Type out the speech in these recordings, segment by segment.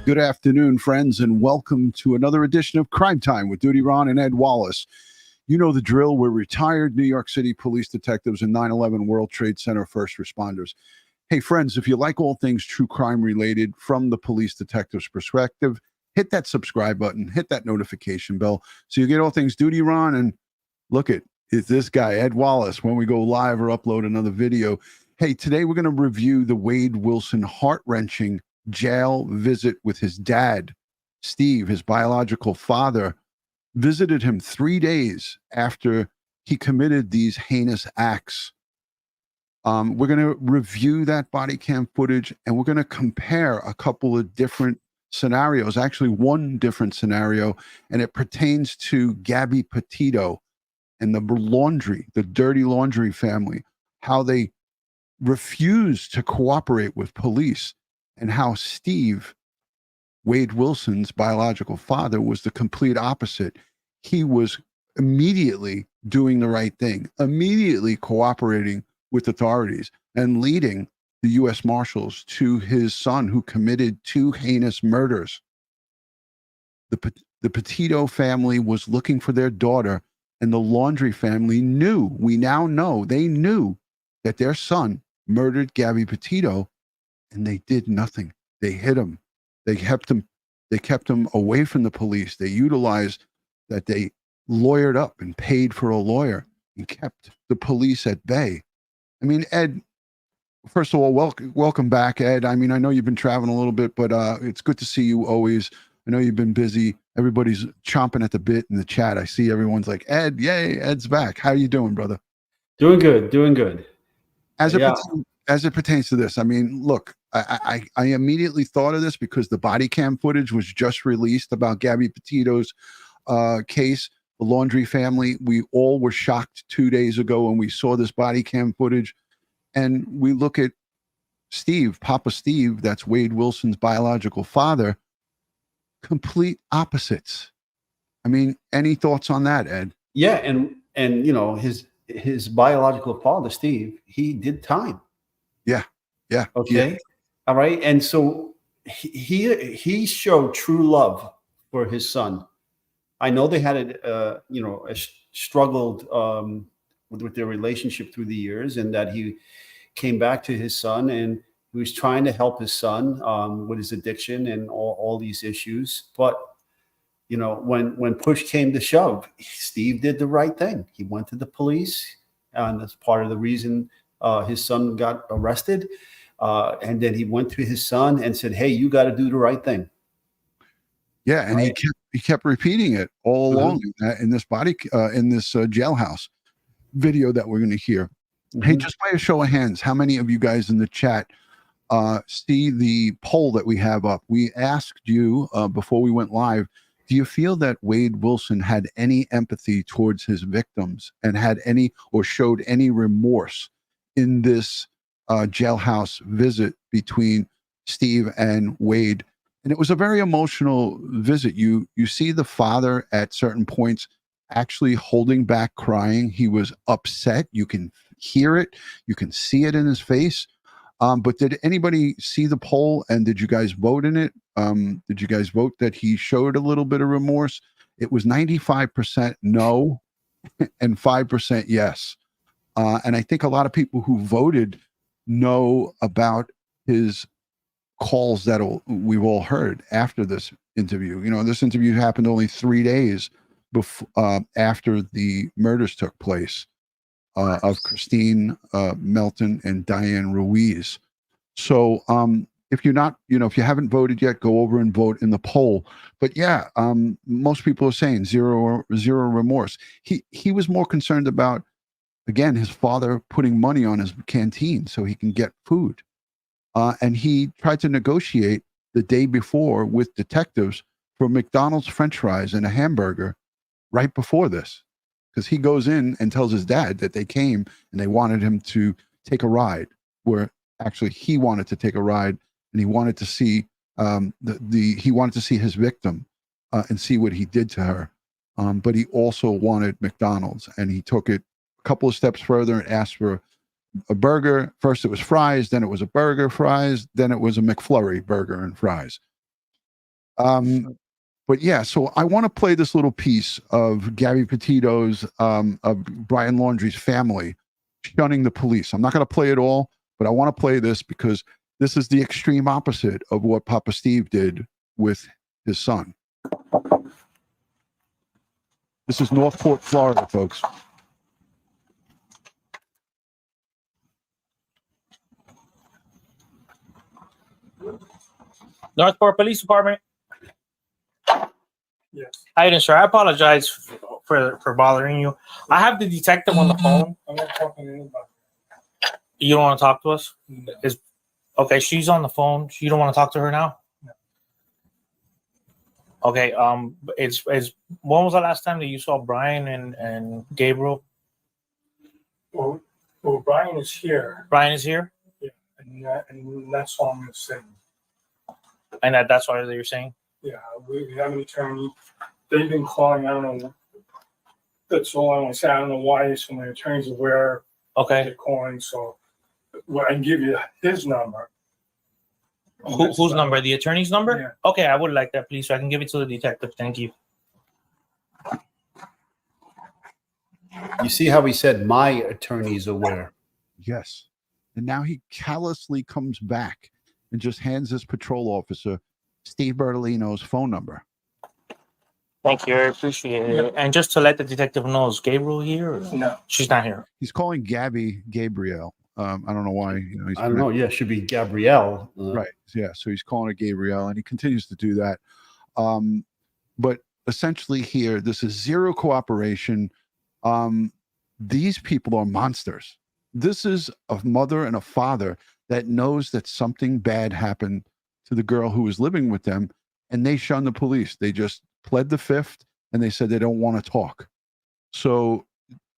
Good afternoon, friends, and welcome to another edition of Crime Time with DutyRon and Ed Wallace. You know the drill. We're retired New York City police detectives and 9/11 World Trade Center first responders. Hey, friends, if you like all things true crime related from the police detective's perspective, hit that subscribe button, hit that notification bell so you get all things DutyRon. And look at this guy, Ed Wallace, when we go live or upload another video. Hey, today we're going to review the Wade Wilson heart-wrenching jail visit with his dad. Steve, his biological father, visited him 3 days after he committed these heinous acts. We're going to review that body cam footage, and we're going to compare a couple of different scenarios, actually one different scenario, and it pertains to Gabby Petito and the dirty laundry family, how they refused to cooperate with police, and how Steve, Wade Wilson's biological father, was the complete opposite. He was immediately doing the right thing, immediately cooperating with authorities and leading the U.S. Marshals to his son, who committed 2 heinous murders. The Petito family was looking for their daughter, and the laundry family we now know they knew that their son murdered Gabby Petito, and they did nothing. They hid him. They kept him away from the police. They utilized that. They lawyered up and paid for a lawyer and kept the police at bay. I mean, Ed, first of all, welcome back, Ed. I mean, I know you've been traveling a little bit, but it's good to see you always. I know you've been busy. Everybody's chomping at the bit in the chat. I see everyone's like, Ed, yay, Ed's back. How are you doing, brother? Doing good. As it pertains to this, I mean, look, I immediately thought of this because the body cam footage was just released about Gabby Petito's case. The laundry family, we all were shocked 2 days ago when we saw this body cam footage. And we look at Steve, Papa Steve, that's Wade Wilson's biological father, complete opposites. I mean, any thoughts on that, Ed? Yeah, and you know, his biological father, Steve, he did time. Yeah. Okay. Yeah. All right. And so he showed true love for his son. I know they had struggled with their relationship through the years, and that he came back to his son, and he was trying to help his son with his addiction and all these issues. But you know, when push came to shove, Steve did the right thing. He went to the police, and that's part of the reason his son got arrested. And then he went to his son and said, "Hey, you got to do the right thing." Yeah, and right? he kept repeating it all along in this jailhouse video that we're going to hear. Hey, just by a show of hands, how many of you guys in the chat see the poll that we have up? We asked you before we went live, do you feel that Wade Wilson had any empathy towards his victims and had any or showed any remorse in this jailhouse visit between Steve and Wade? And it was a very emotional visit. You see the father at certain points actually holding back crying. He was upset. You can hear it. You can see it in his face. But did anybody see the poll, and did you guys vote in it? Did you guys vote that he showed a little bit of remorse? It was 95% no and 5% yes. And I think a lot of people who voted no about his calls that we've all heard after this interview. You know, this interview happened only 3 days after the murders took place of Kristine Melton and Diane Ruiz. So if you're not, if you haven't voted yet, go over and vote in the poll. But yeah, most people are saying zero remorse. He was more concerned about, again, his father putting money on his canteen so he can get food. And he tried to negotiate the day before with detectives for McDonald's French fries and a hamburger right before this. Because he goes in and tells his dad that they came and they wanted him to take a ride, where actually he wanted to take a ride, and he wanted to see he wanted to see his victim and see what he did to her. But he also wanted McDonald's, and he took it a couple of steps further and asked for a burger. First it was fries, then it was a burger, fries, then it was a McFlurry burger and fries. But yeah, so I want to play this little piece of Gabby Petito's, of Brian Laundrie's family shunning the police. I'm not going to play it all, but I want to play this because this is the extreme opposite of what Papa Steve did with his son. This is Northport, Florida, folks. Northport Police Department. Yes. How you doing, sir? I apologize for bothering you. I have the detective on the phone. I'm not talking to anybody. You don't want to talk to us? No. Okay, she's on the phone. You don't want to talk to her now? No. Okay, it's when was the last time that you saw Brian and Gabriel? Well, Brian is here. Brian is here? Yeah, and that's all I'm going to say. And that's why you're saying? Yeah, we have an attorney. They've been calling. I don't know. That's all I want to say. I don't know why so many attorneys aware Okay. they're calling. So, well, I can give you his number. Whose number? The attorney's number? Yeah. Okay, I would like that, please, so I can give it to the detective. Thank you. You see how he said my attorney's aware? Yes. And now he callously comes back and just hands this patrol officer Steve Bertolino's phone number. Thank you. I appreciate it. And just to let the detective know, is Gabriel here? Or? No. She's not here. He's calling Gabby Gabrielle. I don't know why. He's I don't know. Yeah, it should be Gabrielle. Right. Yeah. So he's calling her Gabrielle, and he continues to do that. But essentially, here, this is zero cooperation. These people are monsters. This is a mother and a father that knows that something bad happened to the girl who was living with them, and they shunned the police. They just pled the fifth, and they said they don't want to talk. So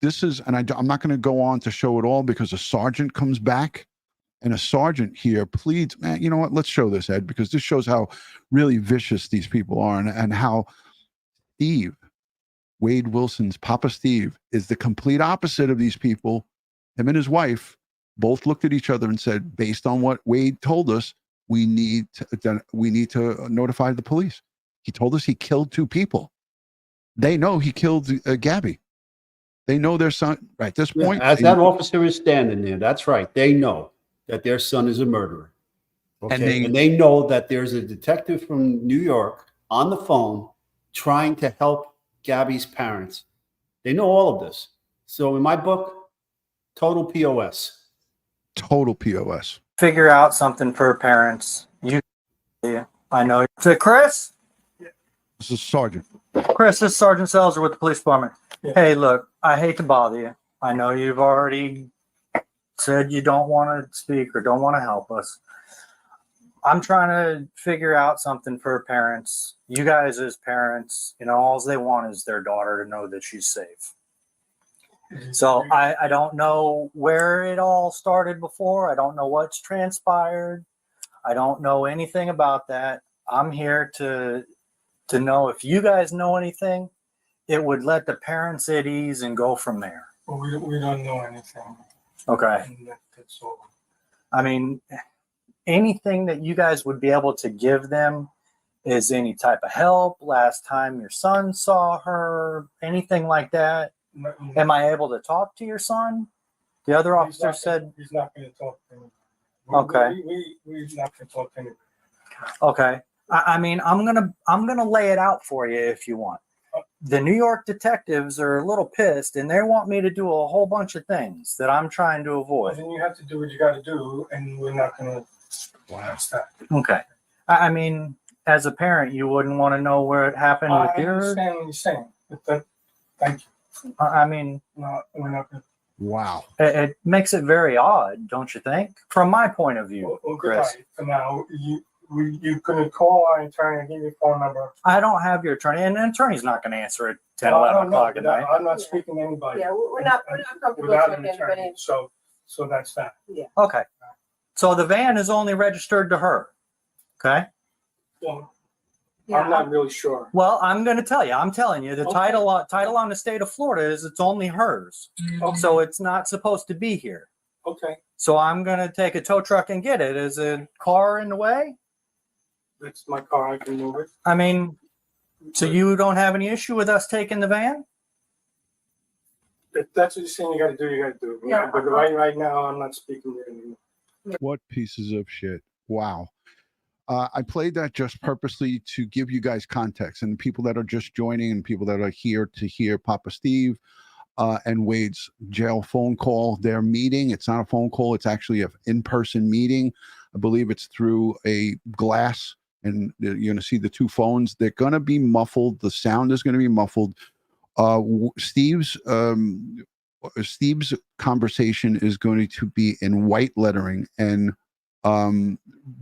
this is, and I'm not going to go on to show it all because a sergeant comes back, and a sergeant here pleads, man, you know what? Let's show this, Ed, because this shows how really vicious these people are, and how Steve, Wade Wilson's Papa Steve, is the complete opposite of these people. Him and his wife both looked at each other and said, based on what Wade told us, we need to notify the police. He told us he killed 2 people. They know he killed Gabby. They know their son. Right at this point, as that officer is standing there, that's right. They know that their son is a murderer. Okay, and they know that there's a detective from New York on the phone trying to help Gabby's parents. They know all of this. So in my book, total POS. Total POS. Figure out something for parents. I know. To Chris? This is Sergeant. Chris, this is Sergeant Selzer with the police department. Yeah. Hey, look, I hate to bother you. I know you've already said you don't want to speak or don't want to help us. I'm trying to figure out something for parents. You guys as parents, all they want is their daughter to know that she's safe. So I don't know where it all started before. I don't know what's transpired. I don't know anything about that. I'm here to know if you guys know anything, it would let the parents at ease and go from there. Well, we don't know anything. Okay. That's all. I mean, anything that you guys would be able to give them is any type of help. Last time your son saw her, anything like that. Am I able to talk to your son? The other officer said he's not going to talk to him. Okay. We're not going to talk to him. Okay. I mean, I'm gonna lay it out for you if you want. The New York detectives are a little pissed, and they want me to do a whole bunch of things that I'm trying to avoid. Then you have to do what you got to do, and we're not going to watch that. Okay. I mean, as a parent, you wouldn't want to know where it happened with I your. understand what you're saying, but thank you. I mean, No, we're not going to. Wow. it makes it very odd, don't you think? From my point of view, Well, Chris. goodbye. For now, you couldn't call our attorney and give your phone number. I don't have your attorney, and an attorney's not going to answer at 10, 11 o'clock at night. I'm not speaking to anybody. Yeah, we're not comfortable Without with an attorney. anybody. So that's that. Okay. So the van is only registered to her. Okay. Well, Yeah, I'm not really sure. Well, I'm going to tell you. I'm telling you, the Okay. title on the state of Florida is it's only hers. Okay. So it's not supposed to be here. Okay. So I'm going to take a tow truck and get it. Is a car in the way? It's my car, I can move it. I mean, so you don't have any issue with us taking the van? If that's what you're saying you gotta do, you gotta do. Yeah. But right now, I'm not speaking to you anymore. What pieces of shit. Wow. I played that just purposely to give you guys context, and people that are just joining and people that are here to hear Papa Steve and Wade's jail phone call, their meeting. It's not a phone call. It's actually an in-person meeting. I believe it's through a glass, and you're going to see the two phones. They're going to be muffled. The sound is going to be muffled. Steve's conversation is going to be in white lettering, and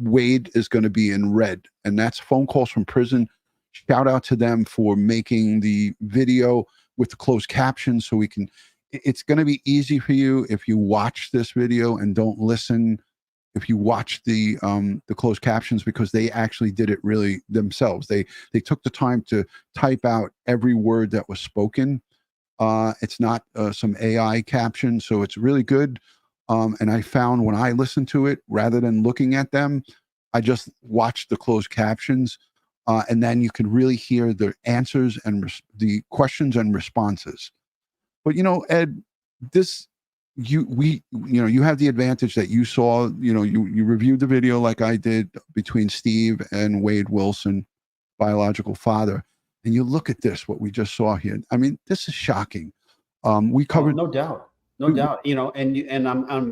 Wade is going to be in red, and that's phone calls from prison. Shout out to them for making the video with the closed captions, so we can. It's going to be easy for you if you watch this video and don't listen. If you watch the closed captions, because they actually did it really themselves. They took the time to type out every word that was spoken. It's not some AI caption, so it's really good. And I found when I listened to it, rather than looking at them, I just watched the closed captions, and then you can really hear the answers and the questions and responses. But Ed, you have the advantage that you saw. You reviewed the video like I did between Steve and Wade Wilson, biological father, and you look at this, what we just saw here. I mean, this is shocking. We covered no doubt. No doubt, and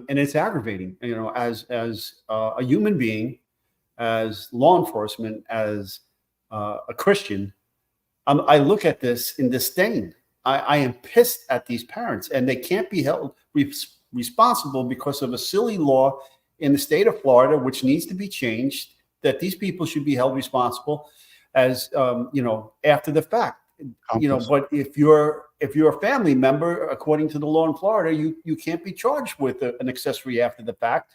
it's aggravating, as a human being, as law enforcement, as a Christian. I look at this in disdain. I am pissed at these parents, and they can't be held responsible because of a silly law in the state of Florida, which needs to be changed. That these people should be held responsible, as after the fact. But if you're a family member, according to the law in Florida, you can't be charged with an accessory after the fact,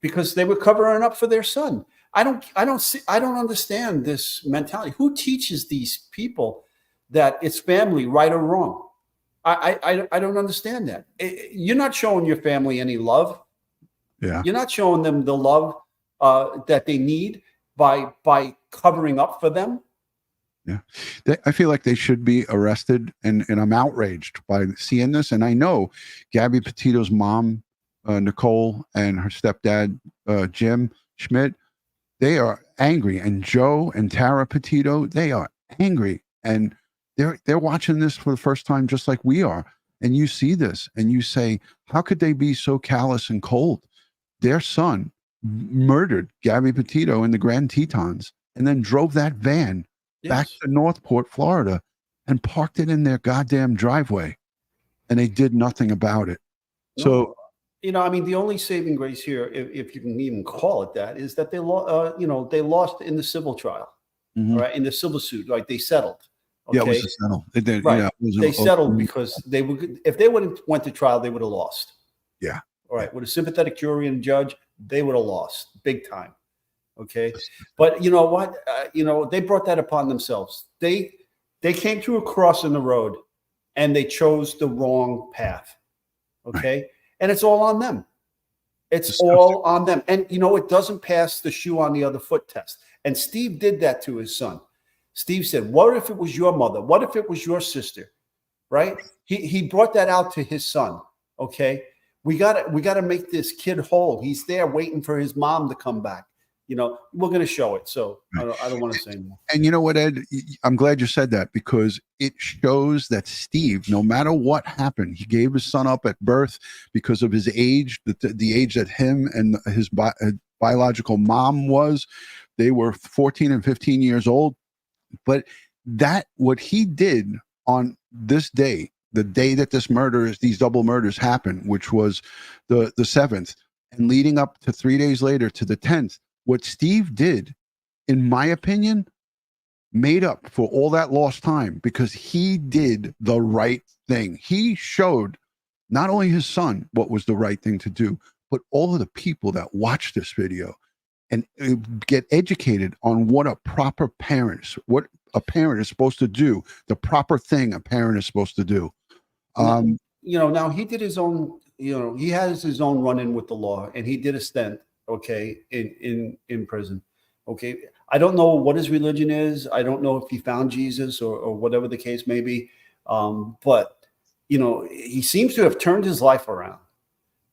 because they were covering up for their son. I don't understand this mentality. Who teaches these people that it's family, right or wrong? I don't understand that. You're not showing your family any love. Yeah. You're not showing them the love that they need by covering up for them. Yeah, I feel like they should be arrested, and I'm outraged by seeing this. And I know Gabby Petito's mom, Nicole, and her stepdad, Jim Schmidt, they are angry, and Joe and Tara Petito, they are angry, and they're watching this for the first time, just like we are. And you see this, and you say, how could they be so callous and cold? Their son murdered Gabby Petito in the Grand Tetons, and then drove that van back to Northport, Florida, and parked it in their goddamn driveway, and they did nothing about it. So, the only saving grace here, if you can even call it that, is that they lost in the civil trial, right? In the civil suit, right? They settled. Okay? Yeah, it was a settle. It did, right. Yeah, they settled because if they went to trial, they would have lost. Yeah. All right. With a sympathetic jury and judge, they would have lost big time. Okay. But you know what? They brought that upon themselves. They came to a cross in the road and they chose the wrong path. Okay. Right. And it's all on them. It's all on them. And it doesn't pass the shoe on the other foot test. And Steve did that to his son. Steve said, what if it was your mother? What if it was your sister? Right. He brought that out to his son. Okay. We got to make this kid whole. He's there waiting for his mom to come back. We're going to show it. So I don't want to say more. And you know what, Ed? I'm glad you said that, because it shows that Steve, no matter what happened, he gave his son up at birth because of his age, the age that him and his biological mom was. They were 14 and 15 years old. But what he did on this day, the day that these double murders happened, which was the 7th, and leading up to 3 days later to the 10th, what Steve did, in my opinion, made up for all that lost time, because he did the right thing. He showed not only his son what was the right thing to do, but all of the people that watch this video and get educated on what a parent is supposed to do, the proper thing a parent is supposed to do. Now he did his own, he has his own run-in with the law, and he did a stint okay, in prison. Okay, I don't know what his religion is. I don't know if he found Jesus or whatever the case may be. But you know, he seems to have turned his life around.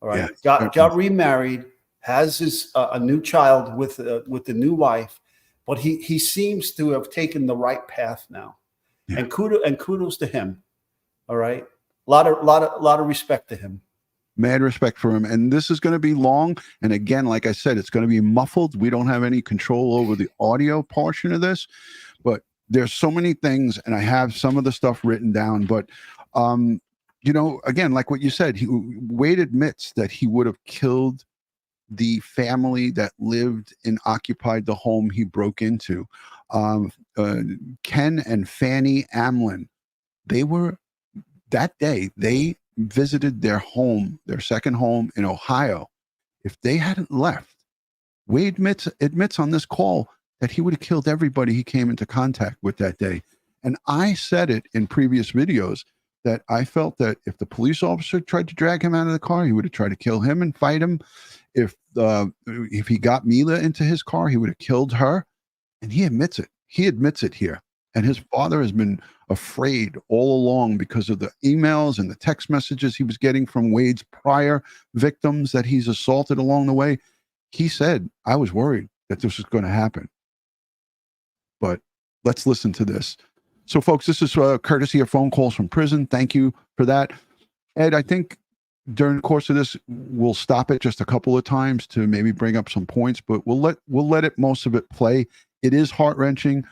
All right, got remarried, has his a new child with the new wife, but he seems to have taken the right path now. Yeah. And kudos to him. All right, lot of respect to him. Mad respect for him. And this is going to be long. And again, like I said, it's going to be muffled. We don't have any control over the audio portion of this, but there's so many things, and I have some of the stuff written down. But you know, again, like what you said, Wade admits that he would have killed the family that lived and occupied the home he broke into. Ken and Fanny Amlin, that day, they visited their home, their second home in Ohio. If they hadn't left, Wade admits on this call that he would have killed everybody he came into contact with that day. And I said it in previous videos that I felt that if the police officer tried to drag him out of the car, he would have tried to kill him and fight him. If he got Mila into his car, he would have killed her. And he admits it. He admits it here. And his father has been afraid all along because of the emails and the text messages he was getting from Wade's prior victims that he's assaulted along the way. He said, I was worried that this was going to happen. But let's listen to this. So, folks, this is courtesy of phone calls from prison. Thank you for that. Ed, I think during the course of this, we'll stop it just a couple of times to maybe bring up some points, but we'll let it, most of it, play. It is heart-wrenching.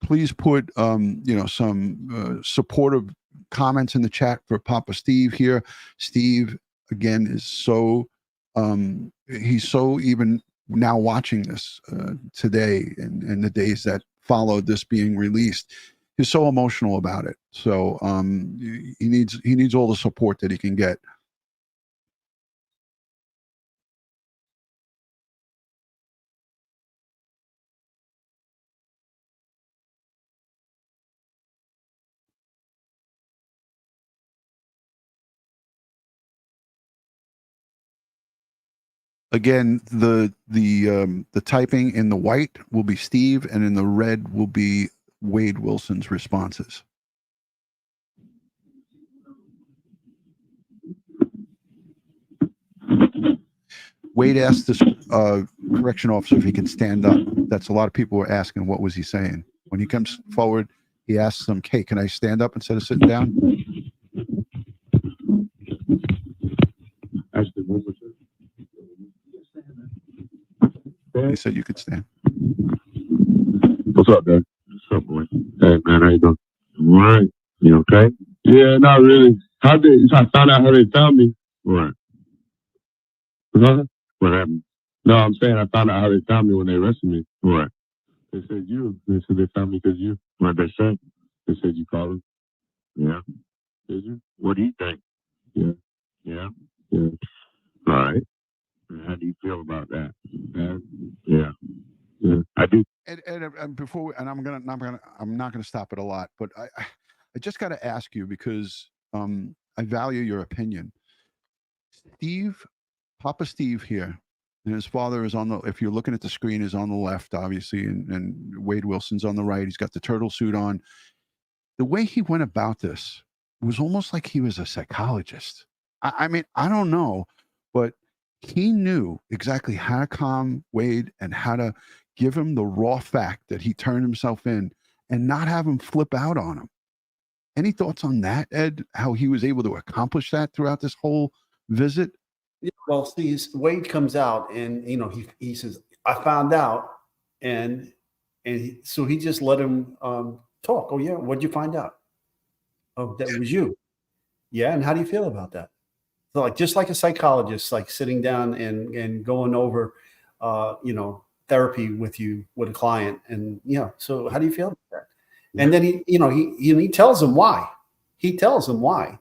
Please put some supportive comments in the chat for Papa Steve here. Steve, again, is so he's so, even now watching this today and the days that followed this being released, he's so emotional about it. So he needs all the support that he can get. Again, the typing in the white will be Steve, and in the red will be Wade Wilson's responses. Wade asked this correction officer if he can stand up. That's a lot of people were asking, what was he saying? When he comes forward, he asks them, hey, can I stand up instead of sitting down? He said you could stand. What's up, Doug? What's up, boy? Hey, man, how you doing? All right. You okay? Yeah, not really. I found out how they found me. Right. What happened? No, I'm saying I found out how they found me when they arrested me. Right. They said you. They said they found me because you. What they said? They said you called them. Yeah. Did you? What do you think? Yeah. Yeah. Yeah. All right. How do you feel about that? Yeah. Yeah, I do. And before, and I'm not gonna stop it a lot, but I just got to ask you, because I value your opinion. Steve, Papa Steve here, and his father is on the, if you're looking at the screen, is on the left, obviously, and Wade Wilson's on the right. He's got the turtle suit on. The way he went about this was almost like he was a psychologist. I mean, I don't know, but he knew exactly how to calm Wade and how to give him the raw fact that he turned himself in and not have him flip out on him. Any thoughts on that, Ed? How he was able to accomplish that throughout this whole visit? Yeah, well, see, Wade comes out and, you know, he says, I found out. So he just let him talk. Oh, yeah. What'd you find out? Oh, that was you. Yeah. And how do you feel about that? So, like, just like a psychologist, like sitting down and going over, therapy with a client. And, so how do you feel about that? And then he tells him why. He tells him why.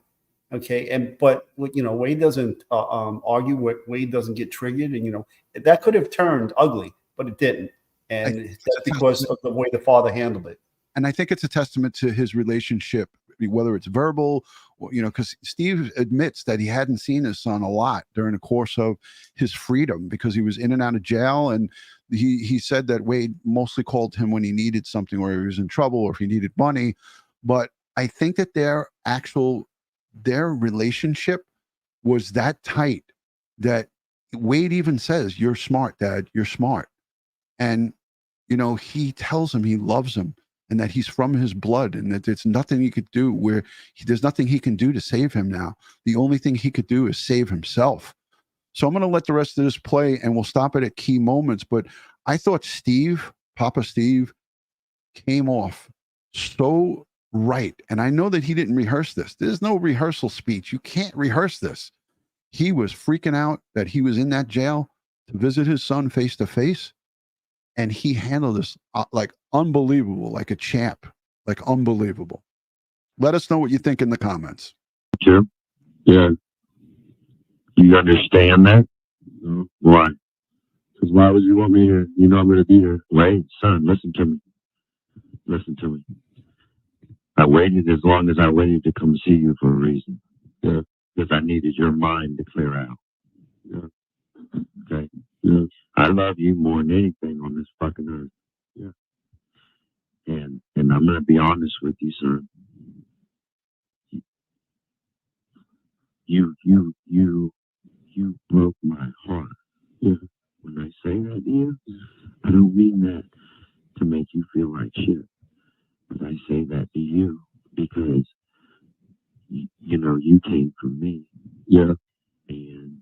Okay. But Wade doesn't argue. Wade doesn't get triggered. And, that could have turned ugly, but it didn't. And that's because of the way the father handled it. And I think it's a testament to his relationship, whether it's verbal Well, you know, because Steve admits that he hadn't seen his son a lot during the course of his freedom because he was in and out of jail. And he said that Wade mostly called him when he needed something or he was in trouble or if he needed money. But I think that their relationship was that tight that Wade even says, "You're smart, Dad. You're smart." And, you know, he tells him he loves him and that he's from his blood and that there's nothing he could do there's nothing he can do to save him now. The only thing he could do is save himself. So I'm going to let the rest of this play and we'll stop it at key moments. But I thought Papa Steve, came off so right. And I know that he didn't rehearse this. There's no rehearsal speech. You can't rehearse this. He was freaking out that he was in that jail to visit his son face to face. And he handled this like unbelievable, like a champ, like unbelievable. Let us know what you think in the comments. Sure. Yeah. You understand that? No. Why? Because why would you want me here? You know I'm going to be here. Wait, son, listen to me. Listen to me. I waited as long as I waited to come see you for a reason. Yeah. Because I needed your mind to clear out. Yeah. Okay. Yeah. I love you more than anything on this fucking earth. Yeah. And I'm gonna be honest with you, son. You broke my heart. Yeah. When I say that to you, I don't mean that to make you feel like shit. But I say that to you because you know you came from me. Yeah. And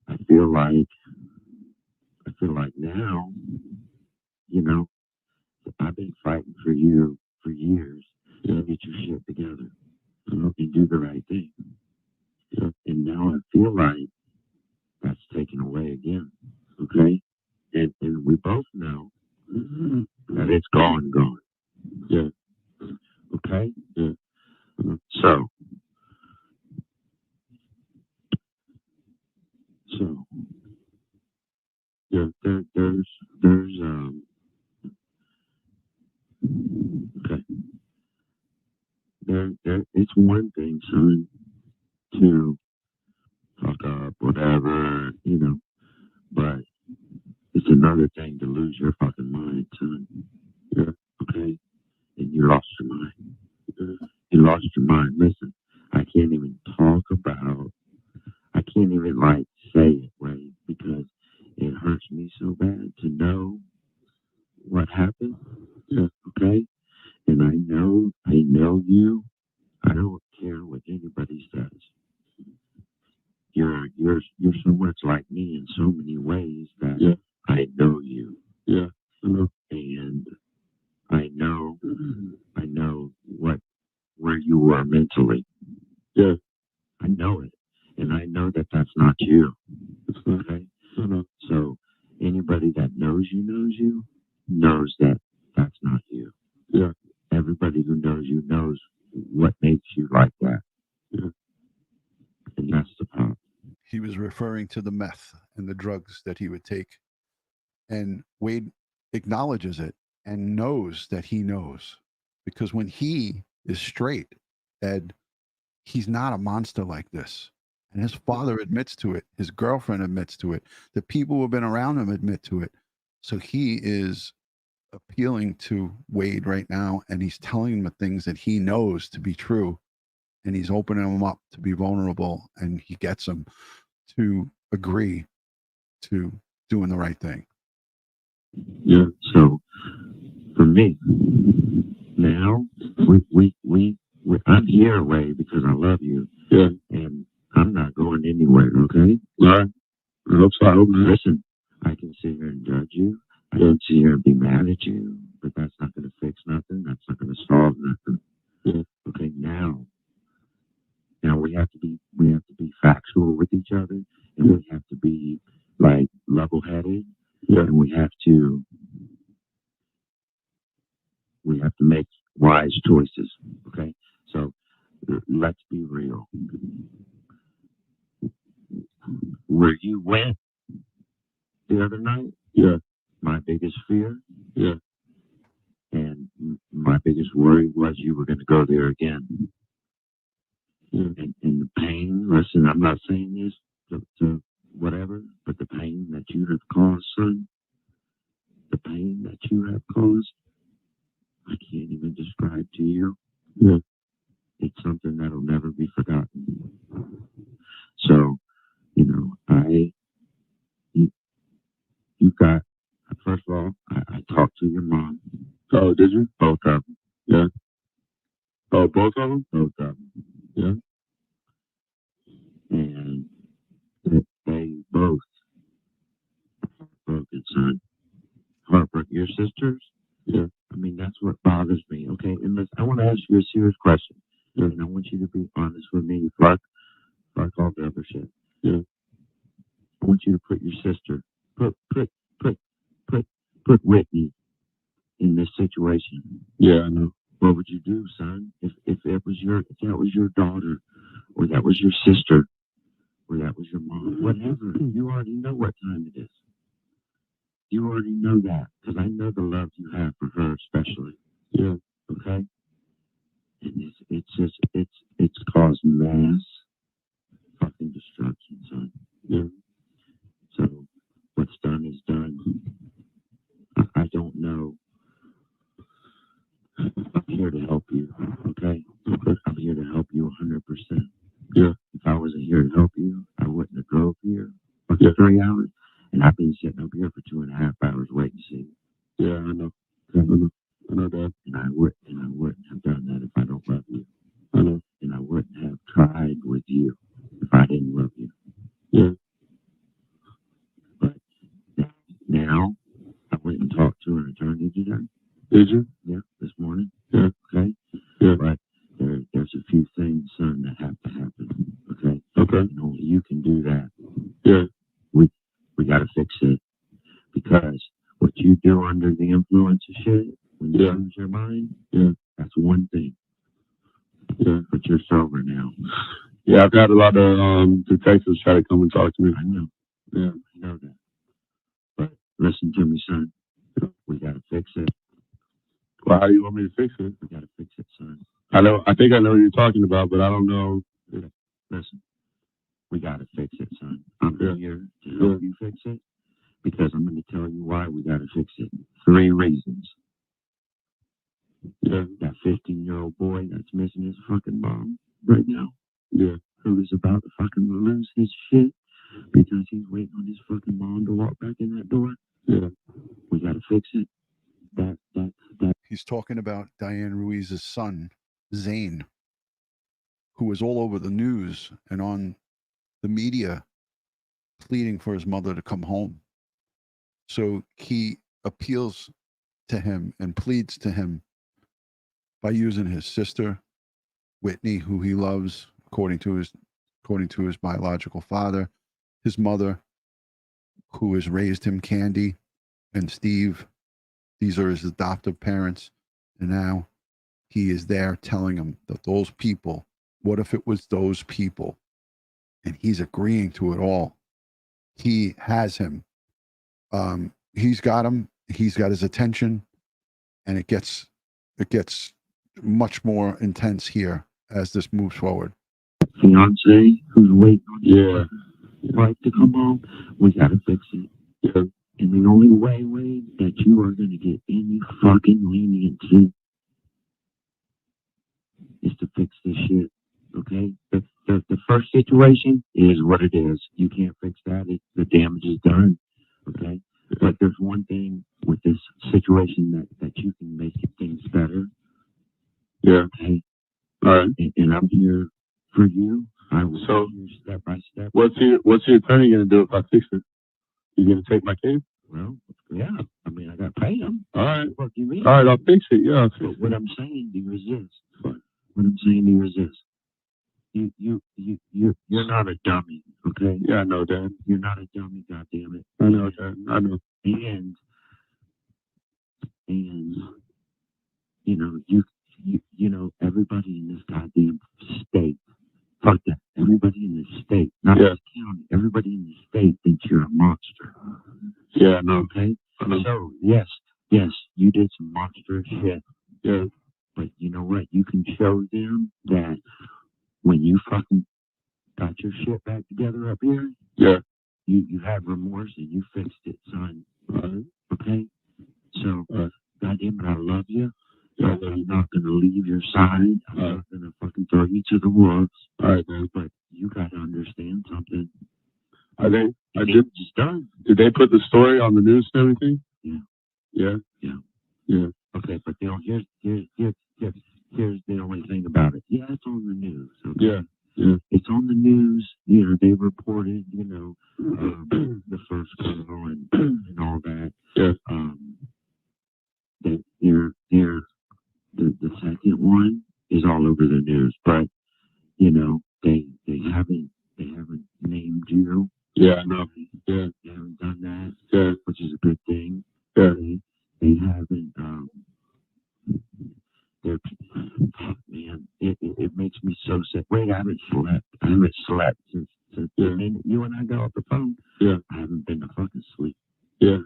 I feel like now, you know, I've been fighting for you for years to get your shit together. And do the right thing. Yeah. And now I feel like that's taken away again. Okay? And we both know that it's gone. Yeah. Okay? Yeah. So yeah, there's okay. There it's one thing, son, to fuck up, whatever, you know, but it's another thing to lose your fucking mind, son. Yeah. Okay? And you lost your mind. You lost your mind. Listen, I can't even like say it, right? Because it hurts me so bad to know what happened. Yeah. Okay? And I know you. I don't care what anybody says. You're so much like me in so many ways that I know you. Yeah. And I know where you were mentally. Yeah. I know it. And I know that that's not you. Okay? So anybody that knows you knows that that's not you. Yeah. Everybody who knows you knows what makes you like that. Yeah. And that's the problem. He was referring to the meth and the drugs that he would take. And Wade acknowledges it and knows that he knows. Because when he is straight, Ed, he's not a monster like this. And his father admits to it. His girlfriend admits to it. The people who have been around him admit to it. So he is appealing to Wade right now, and he's telling him the things that he knows to be true. And he's opening him up to be vulnerable, and he gets him to agree to doing the right thing. Yeah. So for me, now I'm here, Wade, because I love you. Yeah. And I'm not going anywhere. Okay. All right. I hope so. Listen, I can sit here and judge you. I can sit here and be mad at you, but that's not going to fix nothing. That's not going to solve nothing. Yeah. Okay. Now we have to be factual with each other, and we have to be like level-headed. Yeah. And we have to make wise choices. Okay. So let's be real. Where you went the other night, my biggest fear, And my biggest worry was you were going to go there again. And the pain, listen, I'm not saying this to whatever, but the pain that you have caused, son, the pain that you have caused, I can't even describe to you. Yeah. It's something that'll never be forgotten. So, you know, you got, first of all, I talked to your mom. Oh, did you? Both of them. Yeah. Oh, both of them? Both of them. Yeah. And they both broken, son. Heartbreak. Your sisters? Yeah. I mean, that's what bothers me. Okay. And listen, I want to ask you a serious question. Yeah. And I want you to be honest with me before I call the other shit. Yeah. I want you to put your sister, put Whitney in this situation. Yeah, I know. What would you do, son? If that was your daughter, or that was your sister, or that was your mom, whatever. You already know what time it is. You already know that, because I know the love you have for her, especially. Yeah. Okay. And it's caused mass fucking destruction, son. Yeah. So what's done is done. I don't know. I'm here to help you, okay? I'm here to help you 100%. Yeah. If I wasn't here to help you, I wouldn't have drove here for 3 hours, and I've been sitting up here for 2.5 hours waiting to see you. Yeah, I know. I know that. And I wouldn't have done that if I don't love you. I know. And I wouldn't have tried with you if I didn't love you. Yeah. But now, I went and talked to an attorney today. Did you? Yeah, this morning. Yeah. Okay. Yeah. But there's a few things, son, that have to happen. Okay. Okay. And only you can do that. Yeah. We got to fix it, because what you do under the influence of shit, when you lose your mind, that's one thing. Yeah. But you're sober now. Yeah, I've had a lot of detectives try to come and talk to me. I know. Yeah, I know that. But listen to me, son. We got to fix it. Well, how do you want me to fix it? We got to fix it, son. I think I know what you're talking about, but I don't know. Yeah. Listen, we got to fix it, son. I'm here to help you fix it, because I'm going to tell you why we got to fix it. 3 reasons. Yeah. That 15-year-old boy that's missing his fucking mom right now. Yeah. Who is about to fucking lose his shit because he's waiting on his fucking mom to walk back in that door. Yeah. We got to fix it. That. He's talking about Diane Ruiz's son, Zane, who was all over the news and on the media pleading for his mother to come home. So he appeals to him and pleads to him by using his sister, Whitney, who he loves, according to his biological father, his mother, who has raised him, Candy, and Steve. These are his adoptive parents. And now he is there telling them that those people, what if it was those people? And he's agreeing to it all. He has him. He's got him. He's got his attention. And it gets much more intense here as this moves forward. Fiance who's waiting on his wife to come home, we got to fix it. Yeah. And the only way that you are going to get any fucking leniency is to fix this shit, okay? The first situation is what it is. You can't fix that. The damage is done, okay? But there's one thing with this situation that you can make things better. Yeah. Okay? All right. And I'm here for you. I will be here step by step. What's your attorney going to do if I fix it? You going to take my case? Well, yeah. I mean, I got to pay him. All right. What do you mean? All right, I'll fix it. Yeah, I'll fix it. What I'm saying to you is this. What I'm saying to you is this. You're not a dummy, okay? Yeah, I know that. You're not a dummy, goddammit. I know that. I know. And you know, you know, everybody in this goddamn state. Fuck that. Everybody in this state, not this county. Everybody in this state thinks you're a monster. Yeah, I know. Okay. So yes, you did some monstrous shit. Yeah. But you know what? You can show them that when you fucking got your shit back together up here, yeah, you had remorse and you fixed it, son. Okay? So, goddamn it, I love you. Yeah. I'm not going to leave your side. I'm not going to fucking throw you to the wolves. All right, man. But you got to understand something. Did they put the story on the news and everything? Yeah. Yeah? Yeah. Yeah. Okay, but you know, here's the only thing about it. Yeah, it's on the news. Okay? Yeah. Yeah. It's on the news. You know, they reported, you know, the first girl and all that. Yeah. The second one is all over the news, but you know, they haven't named you. Yeah, I know. Yeah. They haven't done that. Yeah. Which is a good thing. Yeah. They haven't man, it makes me so sick. Wait, I haven't slept since the minute you and I got off the phone. Yeah. I haven't been to fucking sleep. Yeah.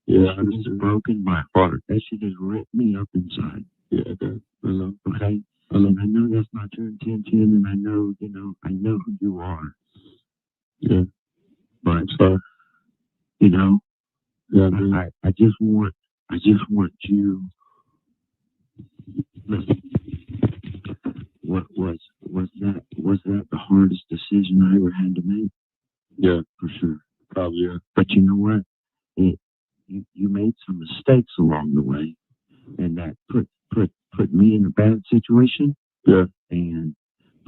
Yeah. It's broken my heart. That shit has ripped me up inside. Yeah, it does. I know. Okay? And I know that's not your intention, and I know, you know, I know who you are. Yeah. But, you know, yeah, I just want you. Listen, was that the hardest decision I ever had to make? Yeah, for sure. Probably, yeah. But you know what? You made some mistakes along the way, and that put me in a bad situation. Yeah. And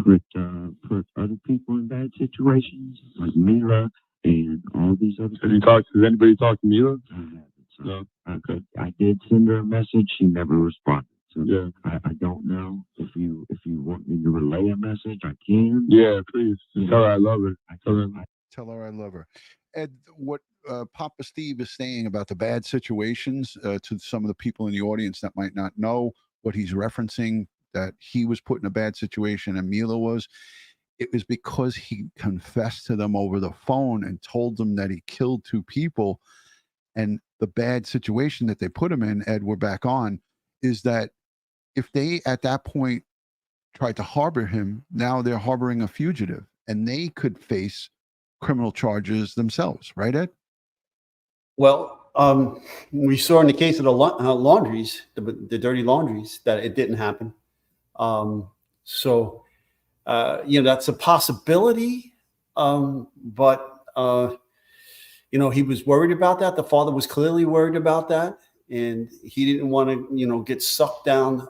put other people in bad situations, like Mila and all these other people. Has anybody talked to Mila? I haven't. So no. Okay. I did send her a message. She never responded. So yeah. I don't know if you want me to relay a message, I can. Yeah, please. Yeah. Tell her I love her. Tell her I love her. Ed, what Papa Steve is saying about the bad situations to some of the people in the audience that might not know what he's referencing, that he was put in a bad situation and Mila was, it was because he confessed to them over the phone and told them that he killed 2 people. And the bad situation that they put him in, Ed, we're back on, is that if they at that point tried to harbor him, now they're harboring a fugitive and they could face criminal charges themselves, right, Ed? Well, we saw in the case of the laundries, the dirty laundries, that it didn't happen. So, you know, that's a possibility. But, you know, he was worried about that. The father was clearly worried about that. And he didn't want to, you know, get sucked down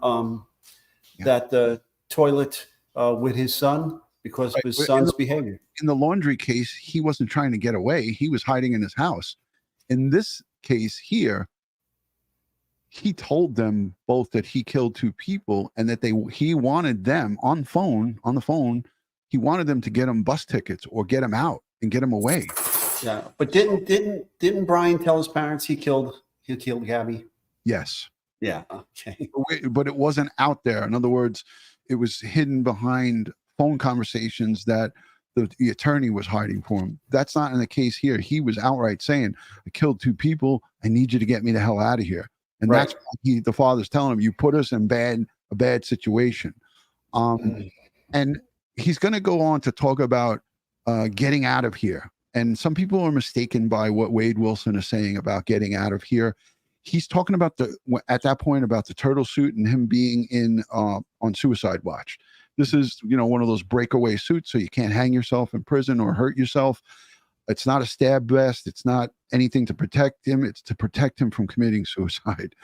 that toilet with his son because of his son's behavior. In the laundry case, he wasn't trying to get away. He was hiding in his house. In this case here, he told them both that he killed 2 people and that he wanted them on the phone. He wanted them to get him bus tickets or get him out and get him away. Yeah, but didn't Brian tell his parents he killed Gabby? Yes. Yeah. Okay. But it wasn't out there. In other words, it was hidden behind phone conversations that the attorney was hiding for him. That's not in the case here. He was outright saying, I killed 2 people. I need you to get me the hell out of here. And that's why the father's telling him, you put us in a bad situation. And he's going to go on to talk about getting out of here. And some people are mistaken by what Wade Wilson is saying about getting out of here. He's talking about at that point about the turtle suit and him being in on suicide watch. This is, you know, one of those breakaway suits, so you can't hang yourself in prison or hurt yourself. It's not a stab vest. It's not anything to protect him. It's to protect him from committing suicide.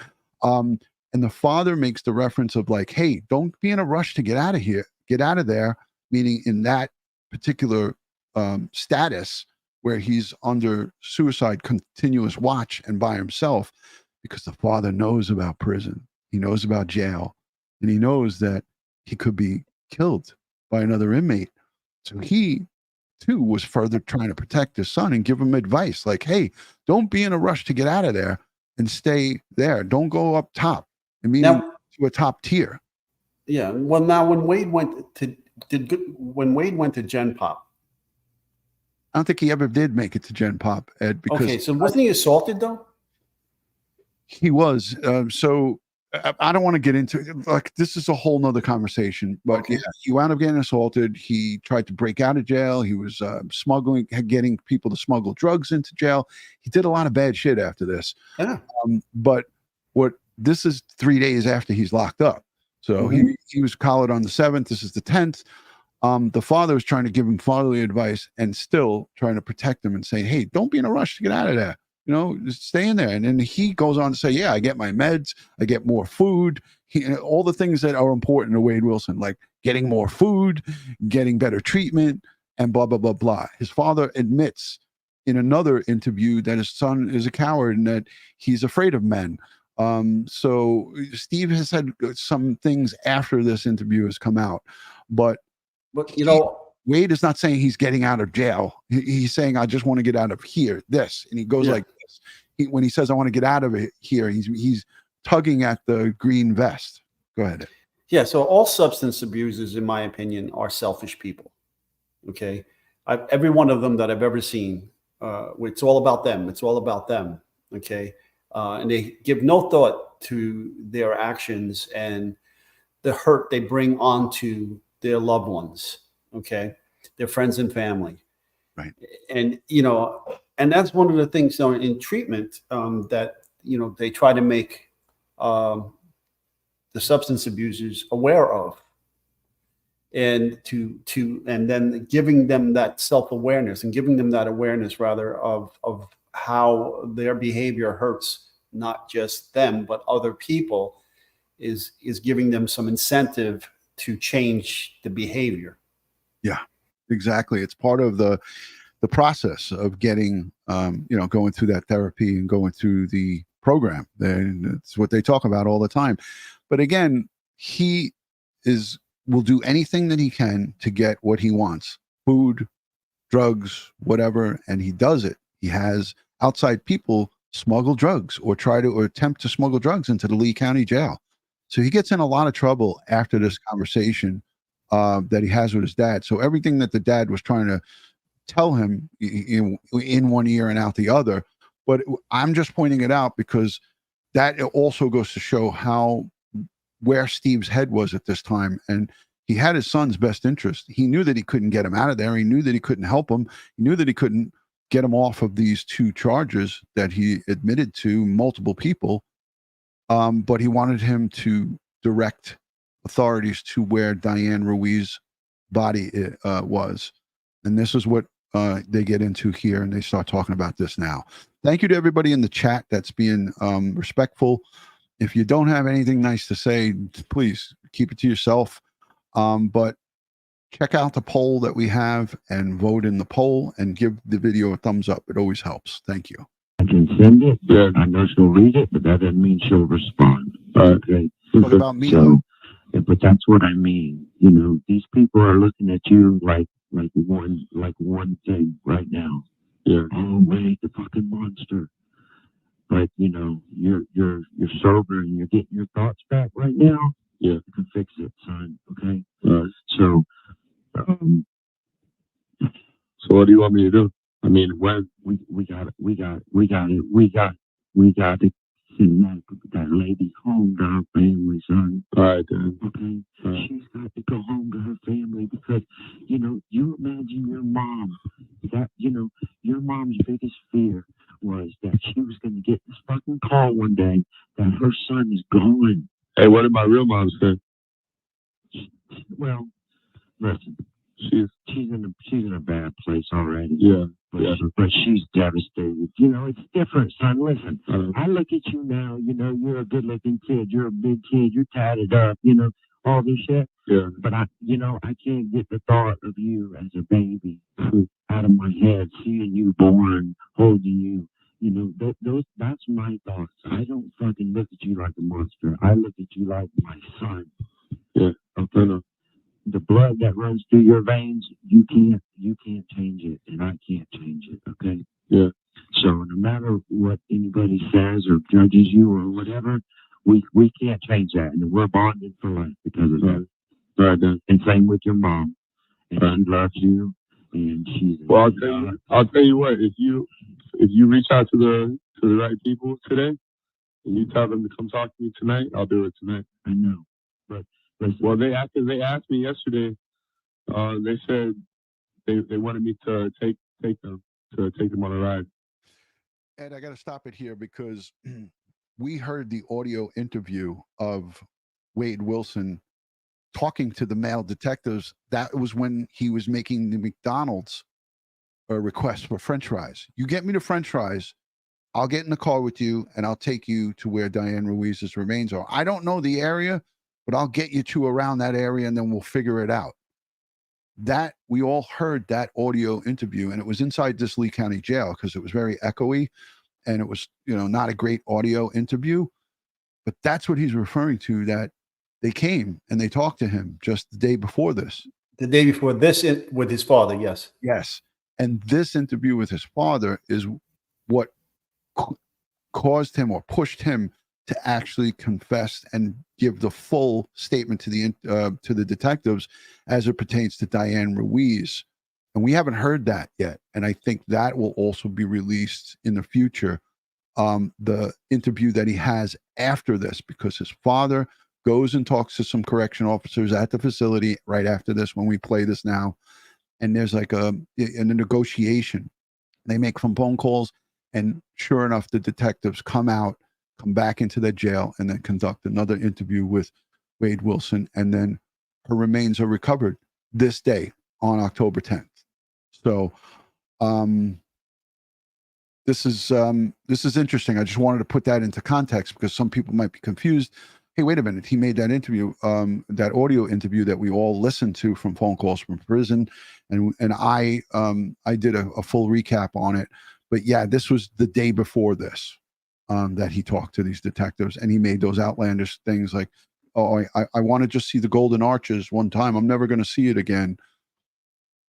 And the father makes the reference of like, hey, don't be in a rush to get out of here. Get out of there, meaning in that particular status where he's under suicide continuous watch and by himself, because the father knows about prison. He knows about jail, and he knows that he could be killed by another inmate. So he too was further trying to protect his son and give him advice like, hey, don't be in a rush to get out of there and stay there. Don't go up top, meaning to a top tier. Yeah. Well, now when Wade went to Gen Pop, I don't think he ever did make it to Gen Pop, Ed. Because okay, so wasn't he assaulted though? He was. So I don't want to get into it. Like, this is a whole nother conversation, but Okay. yeah, he wound up getting assaulted. He tried to break out of jail. He was getting people to smuggle drugs into jail. He did a lot of bad shit after this. Yeah. But this is 3 days after he's locked up. So he was collared on the 7th. This is the 10th. The father was trying to give him fatherly advice and still trying to protect him and saying, hey, don't be in a rush to get out of there. You know, just stay in there. And then he goes on to say, yeah, I get my meds, I get more food, all the things that are important to Wade Wilson, like getting more food, getting better treatment, and blah, blah, blah, blah. His father admits in another interview that his son is a coward and that he's afraid of men. So Steve has said some things after this interview has come out, but you know, Wade is not saying he's getting out of jail. He's saying, I just want to get out of here, this. And he goes like this. When he says, I want to get out of it here, he's tugging at the green vest. Go ahead. Yeah. So all substance abusers, in my opinion, are selfish people. Okay. Every one of them that I've ever seen, it's all about them. It's all about them. Okay. And they give no thought to their actions and the hurt they bring onto their loved ones. Okay. Their friends and family. Right. And, you know, and that's one of the things in treatment that, you know, they try to make the substance abusers aware of, and and then giving them that self-awareness and giving them that awareness rather of how their behavior hurts not just them but other people is giving them some incentive to change the behavior. Yeah, exactly. It's part of the process of getting, going through that therapy and going through the program. It's what they talk about all the time. But again, he will do anything that he can to get what he wants: food, drugs, whatever. And he does it. He has outside people smuggle drugs or attempt to smuggle drugs into the Lee County Jail. So he gets in a lot of trouble after this conversation that he has with his dad. So everything that the dad was trying to tell him in one ear and out the other. But I'm just pointing it out because that also goes to show where Steve's head was at this time. And he had his son's best interest. He knew that he couldn't get him out of there. He knew that he couldn't help him. He knew that he couldn't get him off of these 2 charges that he admitted to multiple people. But he wanted him to direct authorities to where Diane Ruiz's body was. And this is what they get into here, and they start talking about this now. Thank you to everybody in the chat that's being respectful. If you don't have anything nice to say, please keep it to yourself. But check out the poll that we have and vote in the poll and give the video a thumbs up. It always helps. Thank you. I can send it. Yeah, I know she'll read it, but that doesn't mean she'll respond. Okay. What about me? So, but that's what I mean. You know, these people are looking at you like one thing right now. Yeah. Oh, wait, the fucking monster. But you know, you're sober and you're getting your thoughts back right now. Yeah, you can fix it, son. Okay. So what do you want me to do? I mean, when we got to send that lady home to her family, son. All right, then. Okay. She's got to go home to her family because, you know, you imagine your mom. Your mom's biggest fear was that she was going to get this fucking call one day that her son is gone. Hey, what did my real mom say? Well, listen, she's in a bad place already. Yeah. But she's devastated. You know, it's different, son. Listen, I look at you now, you know, you're a good-looking kid. You're a big kid. You're tatted up, you know, all this shit. Yeah. But I can't get the thought of you as a baby out of my head, seeing you born, holding you. You know, that's my thoughts. I don't fucking look at you like a monster. I look at you like my son. Yeah. Okay. The blood that runs through your veins, you can't change it, and I can't change it. Okay. Yeah. So no matter what anybody says or judges you or whatever, we can't change that, and we're bonded for life because of that. Right. And same with your mom, and she loves you, and she's. Well, I'll tell you what. If you reach out to the right people today, and you tell them to come talk to me tonight, I'll do it tonight. I know. But well, they asked me yesterday, they said they wanted me to take them on a ride. Ed, I got to stop it here because we heard the audio interview of Wade Wilson talking to the male detectives. That was when he was making the McDonald's request for French fries. You get me the French fries, I'll get in the car with you and I'll take you to where Diane Ruiz's remains are. I don't know the area, but I'll get you to around that area and then we'll figure it out. That we all heard that audio interview, and it was inside this Lee County jail because it was very echoey and it was, not a great audio interview. But that's what he's referring to, that they came and they talked to him just the day before this. The day before this with his father, yes. Yes. And this interview with his father is what caused him or pushed him to actually confess and give the full statement to the detectives as it pertains to Diane Ruiz. And we haven't heard that yet. And I think that will also be released in the future. The interview that he has after this, because his father goes and talks to some correction officers at the facility right after this, when we play this now. And there's like a negotiation. They make some phone calls, and sure enough, the detectives come back into the jail and then conduct another interview with Wade Wilson. And then her remains are recovered this day on October 10th. So this is interesting. I just wanted to put that into context because some people might be confused. Hey, wait a minute. He made that interview, that audio interview that we all listened to from phone calls from prison. And I did a full recap on it. But yeah, this was the day before this, that he talked to these detectives, and he made those outlandish things like, oh, I want to just see the Golden Arches one time. I'm never going to see it again.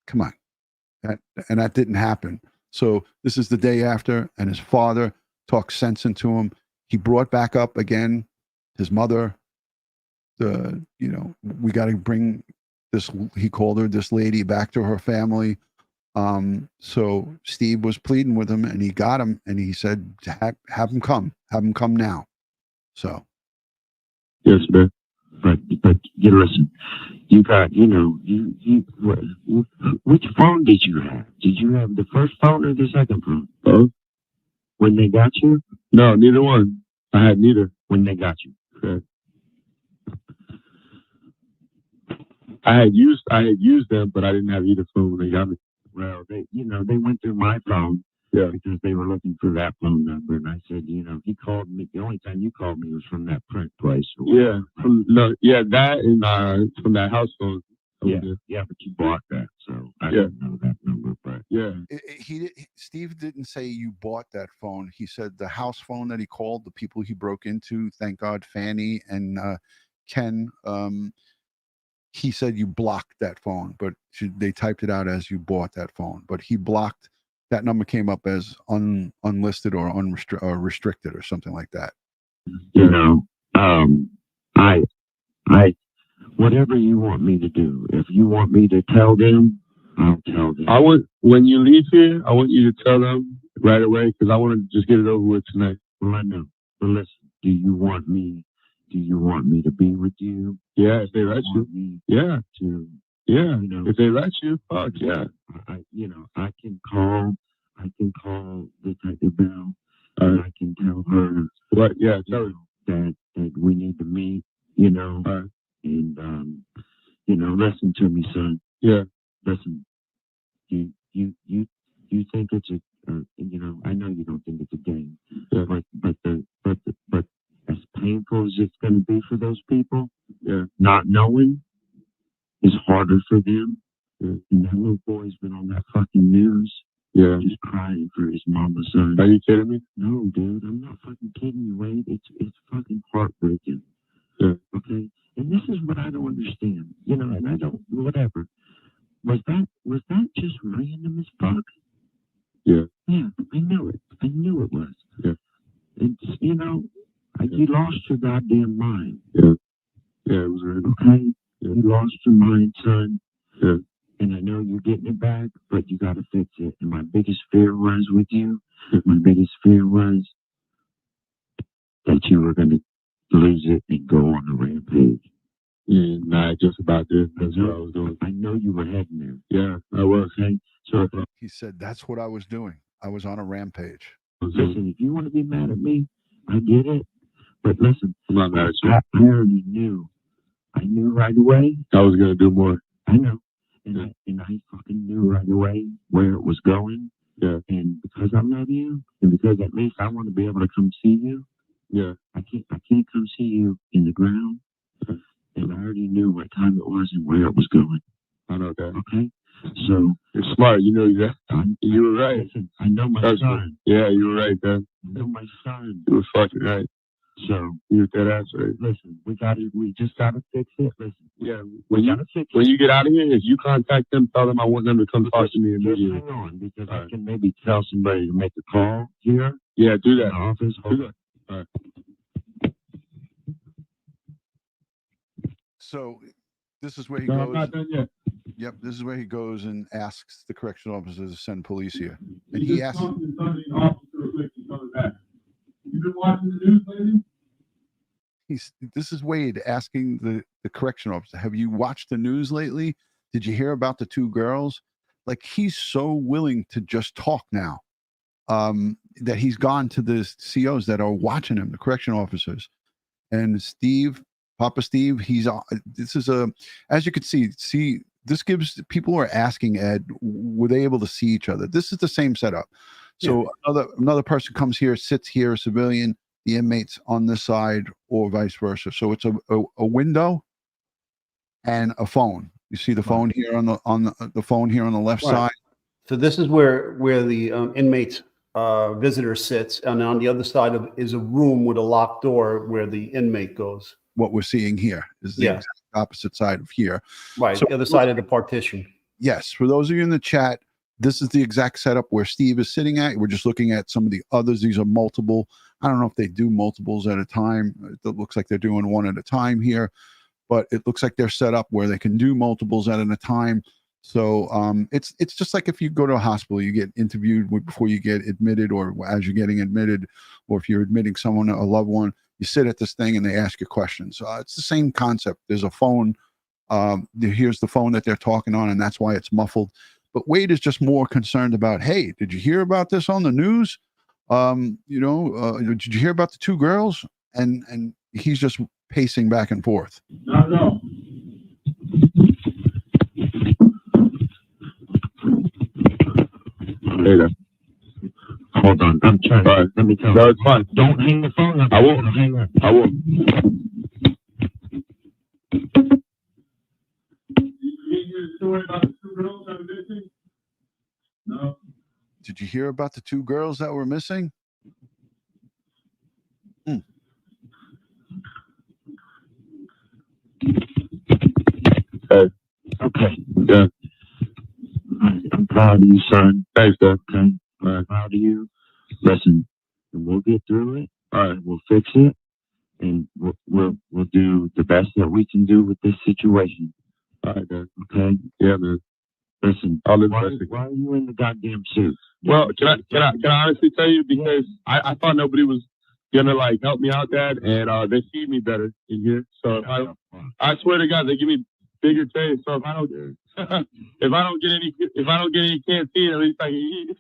Come on. And that didn't happen. So this is the day after, and his father talked sense into him. He brought back up again his mother. We got to bring this, he called her, this lady, back to her family. So Steve was pleading with him, and he got him, and he said, have him come now. So. Yes, man. But listen, you got, which phone did you have? Did you have the first phone or the second phone? Both? When they got you? No, neither one. I had neither. When they got you? Correct. I had used them, but I didn't have either phone when they got me. Well, they went through my phone. Yeah. Because they were looking for that phone number, and I said, he called me. The only time you called me was from that print place. Yeah. That and from that house phone. Yeah, but you bought that, so I didn't know that number. But yeah, Steve didn't say you bought that phone. He said the house phone that he called, the people he broke into, thank God, Fanny and Ken. He said you blocked that phone, but they typed it out as you bought that phone. But he blocked. That number came up as unlisted or restricted or something like that. I whatever you want me to do. If you want me to tell them, I'll tell them. When you leave here, I want you to tell them right away, because I want to just get it over with tonight. Well, I know. But listen, do you want me to be with you? Yeah, if they let you. Yeah. If they let you, fuck yeah. I can call Detective Bell, and I can tell her what. Yeah, tell her that we need to meet. And listen to me, son. Yeah. Listen, you think it's I know you don't think it's a game. Yeah. But as painful as it's going to be for those people, yeah, not knowing is harder for them. Yeah. And that little boy's been on that fucking news. Yeah. Just crying for his mama, son. Are you kidding me? No, dude, I'm not fucking kidding you, Wade. It's fucking heartbreaking. Yeah. Okay. And this is what I don't understand. And I don't, whatever. Was that just random as fuck? Yeah. Yeah, I knew it. I knew it was. Yeah. And you lost your goddamn mind. Yeah. Yeah, it was random. Okay? Yeah. You lost your mind, son. Yeah. And I know you're getting it back, but you gotta fix it. And my biggest fear was with you, my biggest fear was that you were going to lose it and go on a rampage. Yeah, not just about this. That's what I was doing. I know you were heading there. Yeah, I was. Okay? So He said, that's what I was doing. I was on a rampage. listen, if you want to be mad at me, I get it. But listen, I'm not mad at you. I already knew. I knew right away. I was going to do more. I know. And I fucking knew right away where it was going. Yeah. And because I love you, and because at least I want to be able to come see you. Yeah. I can't come see you in the ground. And I already knew what time it was and where it was going. I know that. Okay. So you're smart. You know that. You were right. Listen, I know my son. Yeah, you were right, man. I know my son. You were fucking right. So you that answer. Listen, we just gotta fix it. Listen. Yeah. When you get out of here, if you contact them, tell them I want them to come talk to me immediately. Hang on, because I can maybe tell somebody to make a call here. Yeah, do that. Office. Do that. All right. So this is where he No, goes. I'm not done yet. Yep, this is where he goes and asks the correctional officers to send police here. And he asks. You been watching the news lately? This is Wade asking the correctional officer, have you watched the news lately? Did you hear about the two girls? Like, he's so willing to just talk now, that he's gone to the COs that are watching him, the correctional officers. And Papa Steve, this is as you can see, this gives people who are asking Ed, were they able to see each other? This is the same setup. So another person comes here, sits here, a civilian, the inmates on this side, or vice versa. So it's a window and a phone. You see the phone here on the phone here on the left side. So this is where the inmate's visitor sits, and on the other side is a room with a locked door where the inmate goes. What we're seeing here is the exact opposite side of here. Right, so the other side of the partition. Yes, for those of you in the chat, this is the exact setup where Steve is sitting at. We're just looking at some of the others. These are multiple. I don't know if they do multiples at a time. It looks like they're doing one at a time here, but it looks like they're set up where they can do multiples at a time. So it's just like if you go to a hospital, you get interviewed before you get admitted, or as you're getting admitted, or if you're admitting someone, a loved one, you sit at this thing and they ask you questions. It's the same concept. There's a phone. Here's the phone that they're talking on, and that's why it's muffled. But Wade is just more concerned about, hey, did you hear about this on the news? Did you hear about the two girls? And he's just pacing back and forth. No. Later. Hold on, I'm trying. Right. Let me tell you. No, it's fine. Don't hang the phone up. I won't. Hang up. I won't. No. Did you hear about the two girls that were missing? Okay. Yeah. I'm proud of you, son. Thanks, Dad. Okay. I'm proud of you. Listen, and we'll get through it. All right. We'll fix it, and we'll do the best that we can do with this situation. All right, Dad. Okay. Yeah, man. Listen, why are you in the goddamn suit? Well, can I honestly tell you, because I thought nobody was gonna like help me out, Dad, and they feed me better in here. So I swear to God, they give me bigger trays. So if I don't get any canteen, at least I can eat.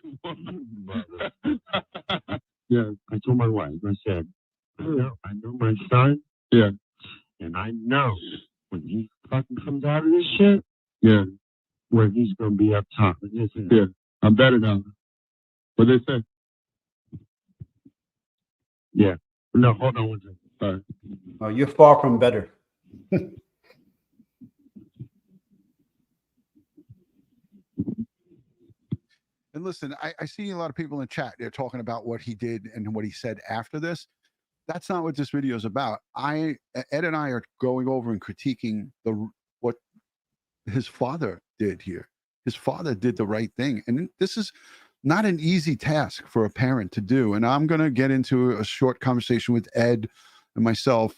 Yeah, I told my wife. I said, I know my son. Yeah, and I know when he fucking comes out of this shit. Yeah. Where he's going to be up top. Yeah, I'm better now. What they say? Yeah. No, hold on one second. All right. You're far from better. And listen, I see a lot of people in the chat. They're talking about what he did and what he said after this. That's not what this video is about. Ed and I are going over and critiquing what his father did here. His father did the right thing, and this is not an easy task for a parent to do. And I'm going to get into a short conversation with Ed and myself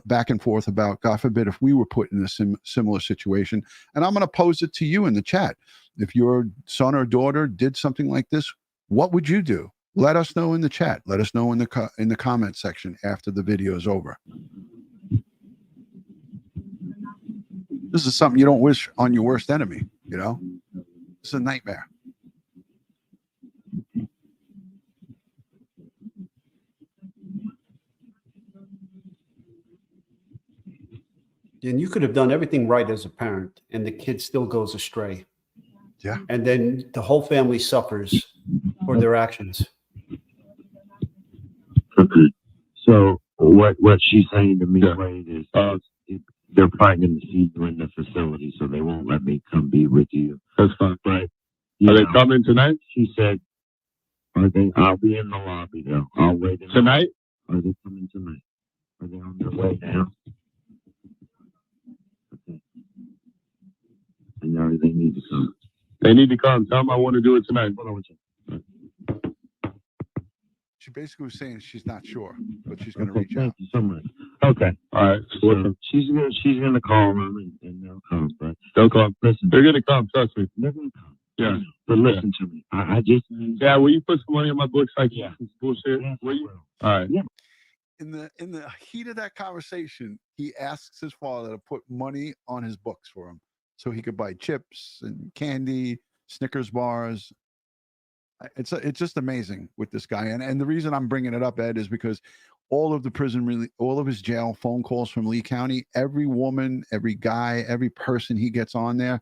back and forth about, God forbid, if we were put in a similar situation. And I'm going to pose it to you in the chat. If your son or daughter did something like this, what would you do? let us know in the chat. Let us know in the comment section after the video is over. This is something you don't wish on your worst enemy, you know? It's a nightmare. And you could have done everything right as a parent, and the kid still goes astray. Yeah. And then the whole family suffers for their actions. Okay. So what she's saying to me, Wade, is they're probably going to see you in the facility, so they won't let me come be with you. That's fine. Right. Are they coming tonight? She said, I'll be in the lobby, though. I'll wait. Tonight? Are they coming tonight? Are they on their way now? Okay. And now they need to come. They need to come. Tell them I want to do it tonight. Hold on one second. She basically was saying she's not sure, but she's going to reach out. Thank you so much. Okay. All right. So she's gonna call them and they'll come. But they'll come. Listen, they're gonna come. Trust me. They're gonna come. Yeah. But listen to me. I just will you put some money on my books? Like bullshit. Yeah, Will you? All right. Yeah. In the heat of that conversation, he asks his father to put money on his books for him, so he could buy chips and candy, Snickers bars. It's just amazing with this guy, and the reason I'm bringing it up, Ed, is because all of the prison, all of his jail phone calls from Lee County, every woman, every guy, every person he gets on there,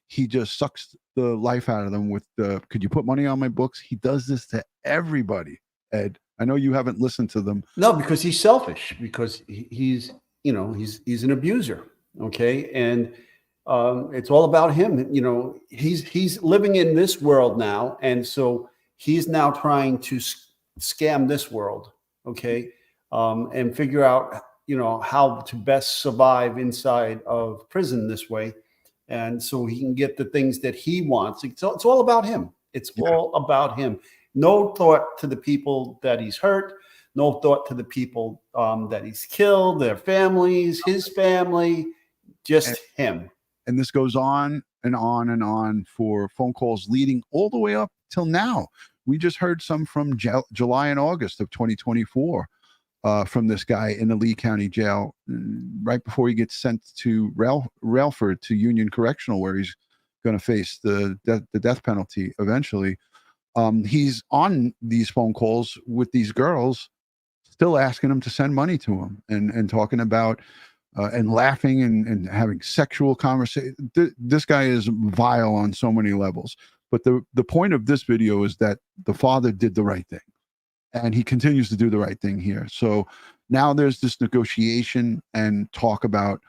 he just sucks the life out of them with the, could you put money on my books? He does this to everybody, Ed. I know you haven't listened to them. No, because he's selfish, because he's an abuser. Okay. And it's all about him. You know, he's living in this world now. And so he's now trying to scam this world. Okay. And figure out, how to best survive inside of prison this way. And so he can get the things that he wants. It's all about him. It's all about him. No thought to the people that he's hurt. No thought to the people that he's killed, their families, his family, just him. And this goes on and on and on for phone calls leading all the way up till now. We just heard some from July and August of 2024 from this guy in the Lee County Jail right before he gets sent to Railford to Union Correctional, where he's going to face the death penalty eventually. He's on these phone calls with these girls, still asking them to send money to him and talking about and laughing and having sexual conversation. This guy is vile on so many levels. But the point of this video is that the father did the right thing, and he continues to do the right thing here. So now there's this negotiation and talk about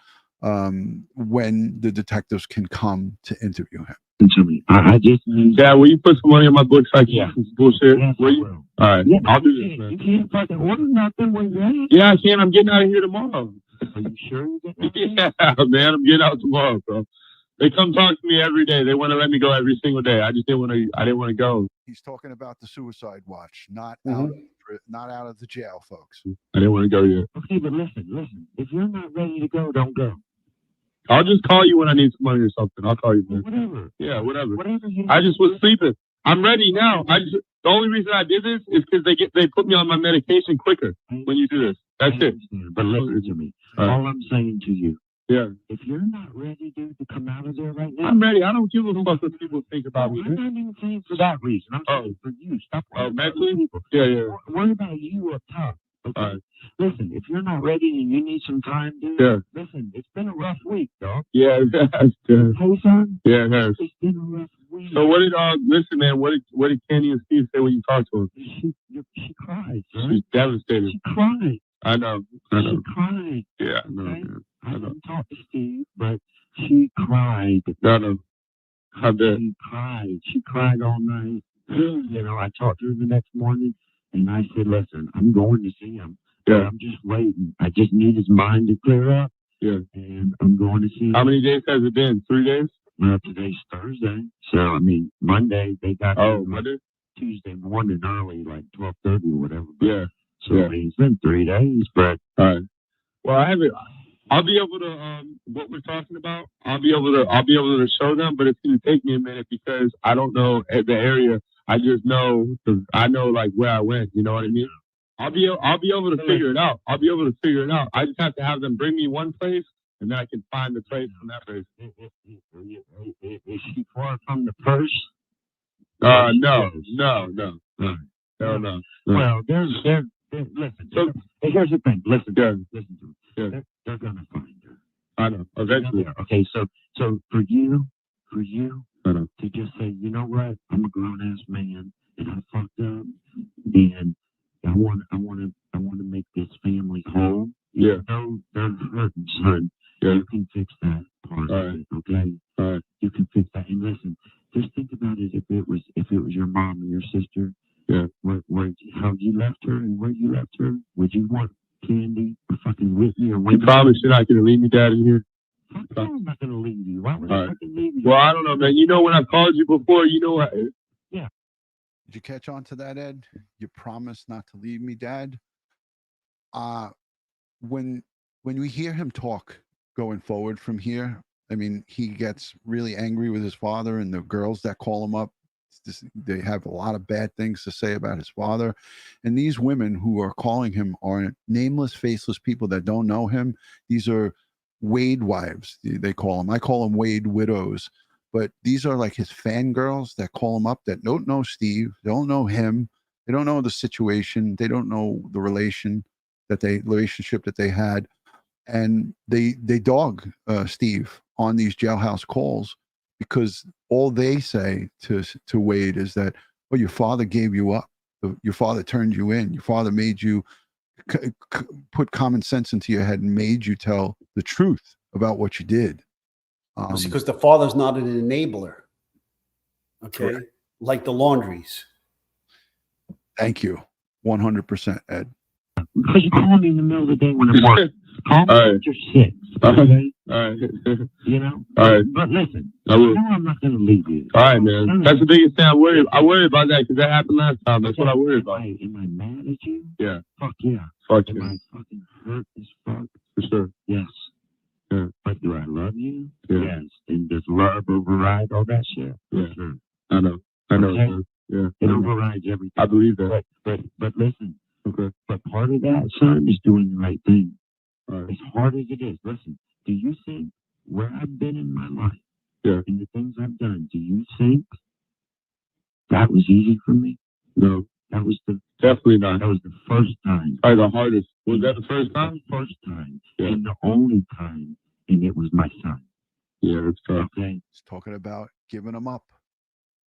when the detectives can come to interview him. To me, I just will you put some money on my books? Like bullshit. Will you? All right, I'll do this, man. You can't fucking order nothing when you. Yeah, I can. I'm getting out of here tomorrow. Are you sure you're getting out? Yeah, man, I'm getting out tomorrow, bro. They come talk to me every day. They want to let me go every single day. I just didn't want to. I didn't want to go. He's talking about the suicide watch, not out of the jail, folks. I didn't want to go yet. Okay, but listen. If you're not ready to go, don't go. I'll just call you when I need some money or something. I'll call you, man. Whatever. Yeah, whatever. I just was sleeping. I'm ready now. The only reason I did this is because they put me on my medication quicker when you do this. That's it. But listen to me. All I'm saying to you. Yeah. If you're not ready, dude, to come out of there right now. I'm ready. I don't give a fuck what people think about me. I'm not even saying for that reason. I'm saying for you. Stop worrying about people. Yeah. Worry about you up top. Okay. Listen, if you're not ready and you need some time, dude, listen, it's been a rough week, dog. Yeah, it has. Hey, son? Yeah, it has. It's been a rough week. So what did, listen, man, what did Kenny and Steve say when you talked to him? She cried, right? She's devastated. She cried. I know. She cried. Yeah, I know, man. I didn't talk to Steve, but she cried. I know. How did? She cried. She cried all night. I talked to her the next morning. And I said, listen, I'm going to see him. Yeah. I'm just waiting. I just need his mind to clear up. Yeah. And I'm going to see him. How many days has it been? 3 days? Well, today's Thursday. So, Monday, they got Monday? Tuesday morning early, like 12:30 or whatever. Yeah. So, it's been 3 days, but... All right. Well, I'll be able to, what we're talking about, I'll be able to show them, but it's going to take me a minute because I don't know the area. I just know, cause I know like where I went. You know what I mean? I'll be able to figure it out. I'll be able to figure it out. I just have to have them bring me one place, and then I can find the place from that place. Is she far from the first? No. Well, there's listen. So here's the thing. Listen to me. They're gonna find her. I know. Eventually. Okay. So for you to just say, you know what? I'm a grown ass man, and I fucked up, and I want to make this family whole. Yeah. No, they're hurting, son. Yeah. You can fix that part of it, okay? All right. You can fix that. And listen, just think about it. If it was your mom or your sister, yeah. How you left her and where you left her, would you want Candy or fucking Whitney or Wendy? You promise you're not going to leave me, Dad, in here? I'm not going to leave you. Why would I fucking leave you? Well, I don't know, man. You know when I've called you before, you know. Yeah. Did you catch on to that, Ed? You promised not to leave me, Dad. When we hear him talk going forward from here, I mean, he gets really angry with his father and the girls that call him up. They have a lot of bad things to say about his father. And these women who are calling him are nameless, faceless people that don't know him. These are Wade wives, they call them. I call them Wade widows. But these are like his fangirls that call him up that don't know Steve, don't know him. They don't know the situation. They don't know the relationship that they had. And they dog Steve on these jailhouse calls because all they say to Wade is that, well, your father gave you up. Your father turned you in. Your father made you put common sense into your head and made you tell the truth about what you did. Because the father's not an enabler. Okay. Correct. Like the laundries. Thank you. 100%, Ed. Because you call me in the middle of the day when I'm working. Call me after 6. Okay? All right. You know? All right. But listen, I will. I'm not going to leave you. All right, man. That's the biggest thing I worry about that because that happened last time. That's what I worry about. Am I mad at you? Yeah. Fuck yeah. Fuck Am yeah. I fucking hurt as fuck? For sure. Yes. Yeah. But do I love you? Yeah. Yes. And does love override all that shit? Yeah. Sure. I know. Okay? Yeah. It overrides everything. I believe that. But listen. Okay. But part of that, son, is doing the right thing. Right. As hard as it is. Listen, do you think where I've been in my life, yeah, and the things I've done, do you think that was easy for me? No. That was definitely not. That was the first time. Probably the hardest. Was that the first time? The first time. Yeah. And the only time. And it was my son. Yeah, that's tough. Okay. He's talking about giving him up.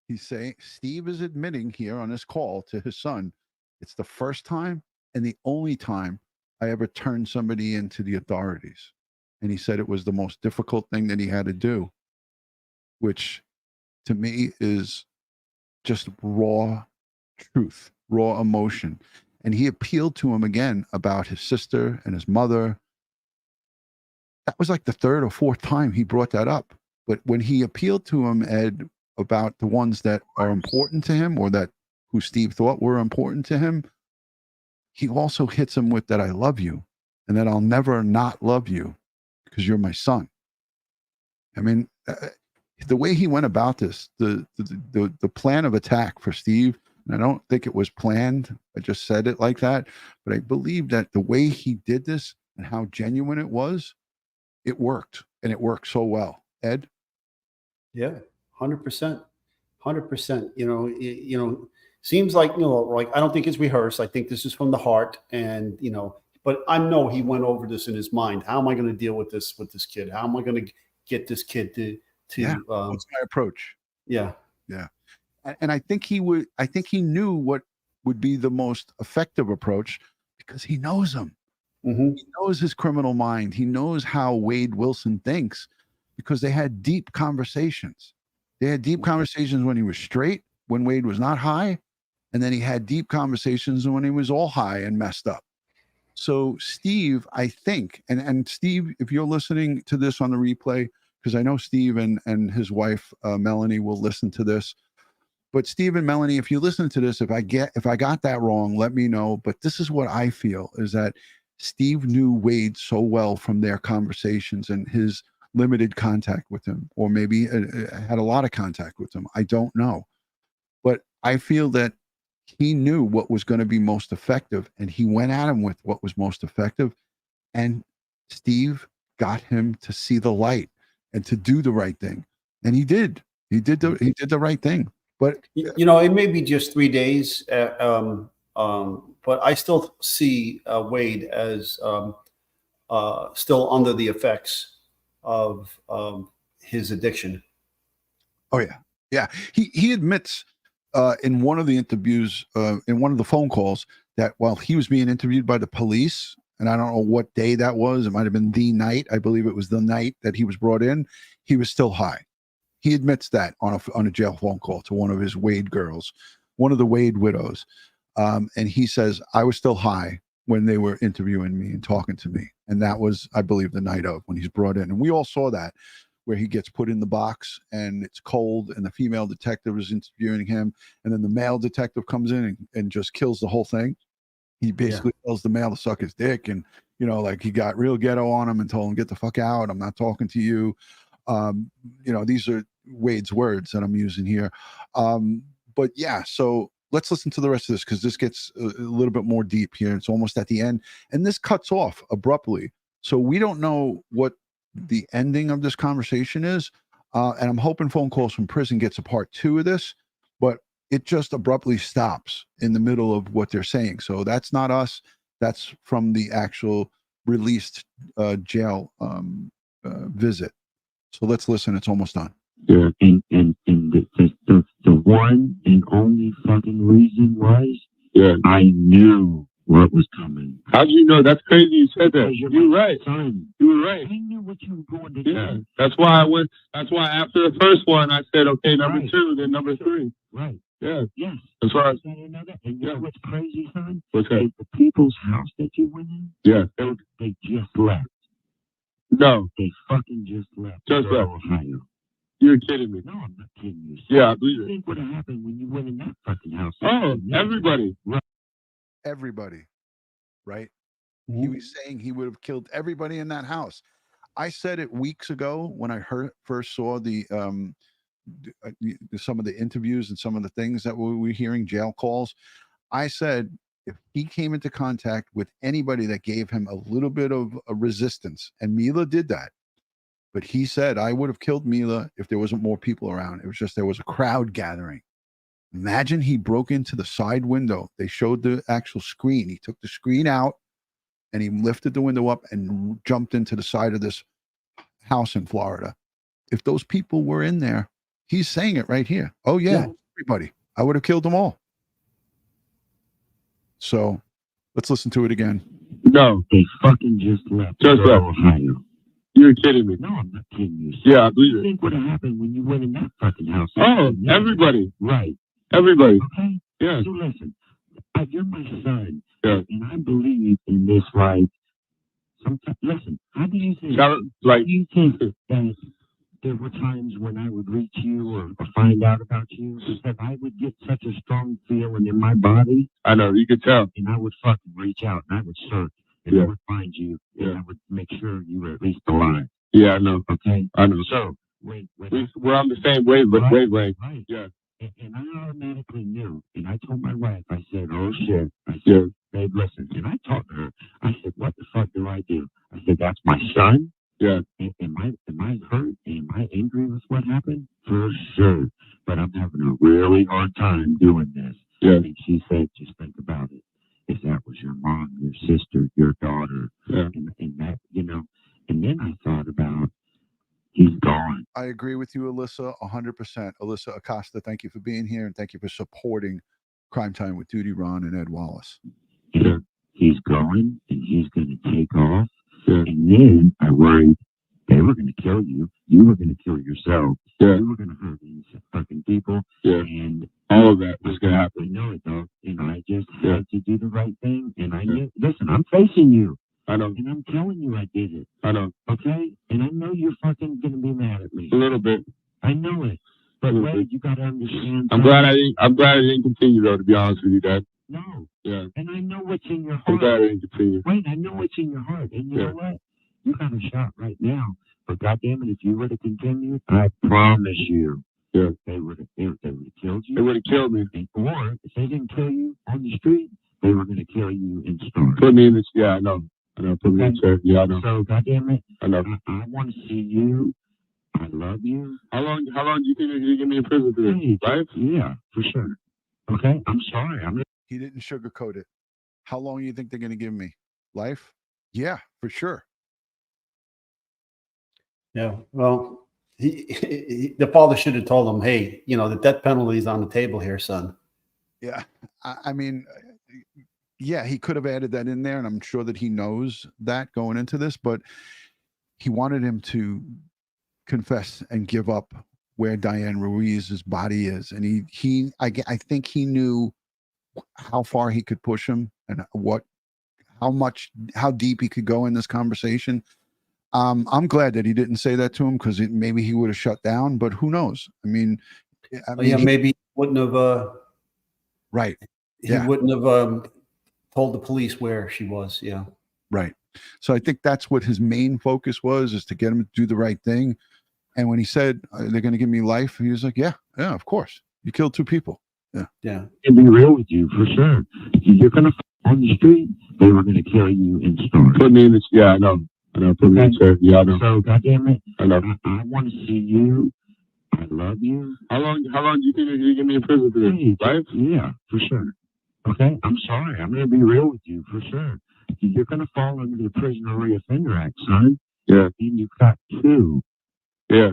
He's saying, Steve is admitting here on this call to his son, it's the first time and the only time I ever turned somebody into the authorities. And he said it was the most difficult thing that he had to do, which to me is just raw truth, raw emotion. And he appealed to him again about his sister and his mother. That was like the third or fourth time he brought that up. But when he appealed to him, Ed, about the ones that are important to him or that who Steve thought were important to him, he also hits him with that I love you and that I'll never not love you because you're my son. I mean, the way he went about this, the plan of attack for Steve, and I don't think it was planned. I just said it like that. But I believe that the way he did this and how genuine it was, it worked. And it worked so well. Ed? Yeah, 100%. 100%. You know, seems like, like I don't think it's rehearsed. I think this is from the heart. And, but I know he went over this in his mind. How am I going to deal with this kid? How am I going to get this kid to what's my approach? Yeah. Yeah. And I think he knew what would be the most effective approach because he knows him. Mm-hmm. He knows his criminal mind. He knows how Wade Wilson thinks because they had deep conversations. They had deep conversations when he was straight, when Wade was not high. And then he had deep conversations when he was all high and messed up. So Steve, I think, and Steve, if you're listening to this on the replay, because I know Steve and his wife, Melanie, will listen to this. But Steve and Melanie, if you listen to this, if I got that wrong, let me know. But this is what I feel is that Steve knew Wade so well from their conversations and his limited contact with him, or maybe had a lot of contact with him. I don't know. But I feel that he knew what was going to be most effective, and he went at him with what was most effective. And Steve got him to see the light and to do the right thing, and he did. He did the right thing. But it may be just 3 days, but I still see Wade as still under the effects of his addiction. Oh yeah. He admits in one of the interviews, in one of the phone calls, that while he was being interviewed by the police, and I don't know what day that was, it might have been the night. I believe it was the night that he was brought in. He was still high. He admits that on a jail phone call to one of his Wade girls, one of the Wade widows, and he says, "I was still high when they were interviewing me and talking to me," and that was, I believe, the night of when he's brought in, and we all saw that, where he gets put in the box and it's cold, and the female detective is interviewing him, and then the male detective comes in and just kills the whole thing. He basically tells the male to suck his dick, and like he got real ghetto on him and told him, "Get the fuck out. I'm not talking to you." These are Wade's words that I'm using here. But yeah, so let's listen to the rest of this, because this gets a little bit more deep here. It's almost at the end, and this cuts off abruptly. So we don't know what the ending of this conversation is. And I'm hoping Phone Calls from Prison gets a part 2 of this, but it just abruptly stops in the middle of what they're saying. So that's not us. That's from the actual released jail visit. So let's listen. It's almost done. Yeah, and the one and only fucking reason was, I knew what was coming. How do you know? That's crazy you said that. You're right. Son. You were right. I knew what you were going to do. Yeah, that's why after the first one, I said, okay, number 2, then number 3. Right. Yeah. Yes. That's why. And you know what's crazy, son? What's that? The people's house that you went in, they just left. No. They fucking just left. Just left. Ohio. You're kidding me. No, I'm not kidding you. Yeah, I believe it. Think what happened when you went in that fucking house. Oh, everybody. Right. Everybody. Right? Mm-hmm. He was saying he would have killed everybody in that house. I said it weeks ago when I first saw the some of the interviews and some of the things that we were hearing, jail calls. I said, if he came into contact with anybody that gave him a little bit of a resistance, and Mila did that, but he said, I would have killed Mila if there wasn't more people around. It was just there was a crowd gathering. Imagine he broke into the side window. They showed the actual screen. He took the screen out and he lifted the window up and jumped into the side of this house in Florida. If those people were in there, he's saying it right here. Oh, yeah. Everybody. I would have killed them all. So let's listen to it again. No, they fucking just left. Just left. Ohio. You're kidding me. No, I'm not kidding you. Yeah, I believe it. Think what happened when you went in that fucking house. Oh, everybody. Right. Everybody. Okay? Yeah. So listen, you're my son. Yeah. And I believe in this, right? Sometimes, listen, how do you think? Do you think that there were times when I would reach you or find out about you, that I would get such a strong feeling in my body? I know, you could tell. And I would fucking reach out and I would search and I would find you and I would make sure you were at least alive. Yeah, I know. Okay? I know. So, we're on the same wavelength. Right. Yeah. And I automatically knew. And I told my wife, I said, oh shit. I said, babe, listen. And I talked to her. I said, what the fuck do I do? I said, that's my son. Yeah. Am I hurt? Am I angry with what happened? For sure. But I'm having a really hard time doing this. Yeah. And she said, just think about it. If that was your mom, your sister, your daughter, and that, and then I thought about, he's gone. I agree with you, Alyssa, 100%. Alyssa Acosta, thank you for being here, and thank you for supporting Crime Time with DutyRon and Ed Wallace. Yeah. He's gone, and he's going to take off. Yeah. And then I worried they were going to kill you. You were going to kill yourself. Yeah. You were going to hurt these fucking people. Yeah. And all of that was going to happen. I know it, though. And I just had to do the right thing. And I knew, listen, I'm facing you. I know. And I'm telling you I did it. I know. Okay? And I know you're fucking going to be mad at me. A little bit. I know it. But Wade, you got to understand. I'm glad I didn't continue, though, to be honest with you, Dad. No. Yeah. And I know what's in your heart. I'm glad I didn't continue. Wait, I know what's in your heart. And you know what? You got a shot right now. But goddamn it, if you were to continue, I promise you, Yeah. They would have killed you. They would have killed me. Or if they didn't kill you on the street, they were going to kill you in store. Put me in the, yeah, I know. I know. Put me in the chair. Yeah, I know. So, goddamn it. I know. I want to see you. I love you. How long do you think you're going to get me in prison for this? Right? Yeah, for sure. Okay. I'm sorry. He didn't sugarcoat it. How long do you think they're going to give me? Life? Yeah, for sure. Yeah. Well, the father should have told him, hey, the death penalty is on the table here, son. Yeah. I mean, yeah, he could have added that in there, and I'm sure that he knows that going into this, but he wanted him to confess and give up where Diane Ruiz's body is. And I think he knew how far he could push him and how deep he could go in this conversation. I'm glad that he didn't say that to him, because maybe he would have shut down, but who knows? I mean, maybe he wouldn't have, right. He wouldn't have told the police where she was. Yeah. Right. So I think that's what his main focus was, is to get him to do the right thing. And when he said, they're going to give me life, he was like, yeah, of course. You killed 2 people. Yeah. Yeah. To be real with you, for sure. You're going to on the street, they were going to kill you in store. Put me in the, yeah, I know. I know. Put me in the chair. Yeah, I know. So, goddamn it. I know. I want to see you. I love you. How long do you think you're going to get me in prison for this? Right? Yeah, for sure. Okay. I'm sorry. I'm going to be real with you, for sure. You're going to fall under the Prisoner Reoffender Act, son. Yeah. And you've got 2. Yeah.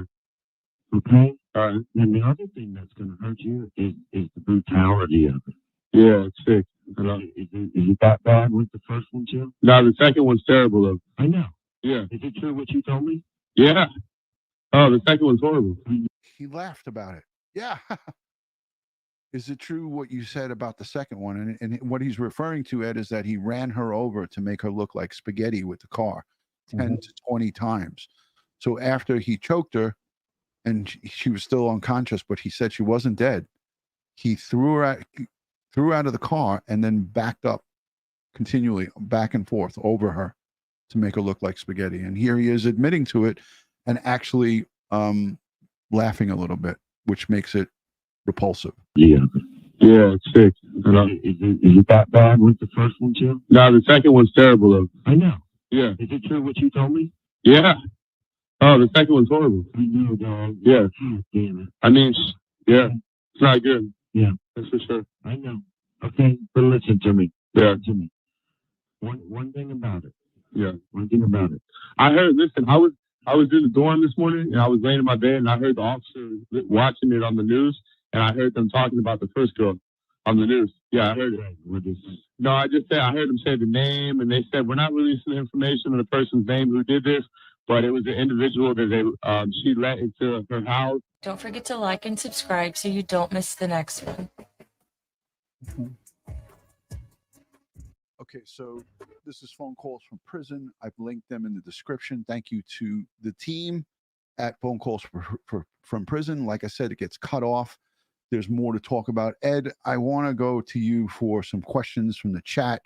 Okay. All right. And the other thing that's going to hurt you is the brutality of it. Yeah, it's sick. Is it that bad with the first one, Jim? No, the second one's terrible, though. I know. Yeah. Is it true what you told me? Yeah. Oh, the second one's horrible. He laughed about it. Yeah. Is it true what you said about the second one? And what he's referring to, Ed, is that he ran her over to make her look like spaghetti with the car 10 to 20 times. So after he choked her and she was still unconscious, but he said she wasn't dead, he threw her out of the car and then backed up continually back and forth over her to make her look like spaghetti. And here he is admitting to it and actually laughing a little bit, which makes it repulsive. Yeah. Yeah, it's sick. Is it that bad with the first one, Jim? No, the second one's terrible, though. I know. Yeah. Is it true what you told me? Yeah. Oh, the second one's horrible. I know, dog. Yeah. Oh, damn it. I mean, yeah. It's not good. Yeah. That's for sure. I know. Okay, but listen to me. Yeah. To me. One thing about it. Yeah. One thing about it. I heard. Listen, I was in the dorm this morning, and I was laying in my bed, and I heard the officer watching it on the news, and I heard them talking about the first girl on the news. Yeah, I heard it. No, I heard them say the name, and they said, we're not releasing the information of the person's name who did this, but it was an individual that she let into her house. Don't forget to like and subscribe so you don't miss the next one. Okay, so this is phone calls from prison. I've linked them in the description. Thank you to the team at Phone Calls from Prison. Like I said, it gets cut off. There's more to talk about. Ed, I want to go to you for some questions from the chat.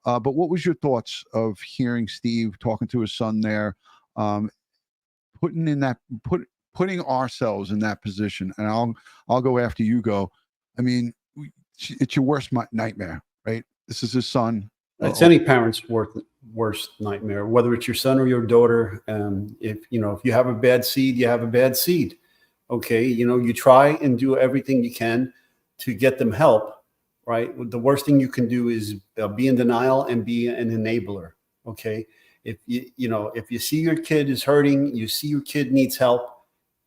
But what was your thoughts of hearing Steve talking to his son there, putting ourselves in that position? And I'll go after you go. I mean, it's your worst nightmare, right? This is his son. It's any parent's worst nightmare, whether it's your son or your daughter. If you have a bad seed, you have a bad seed. Okay, you try and do everything you can to get them help. Right. The worst thing you can do is be in denial and be an enabler. Okay. If you see your kid is hurting, you see your kid needs help,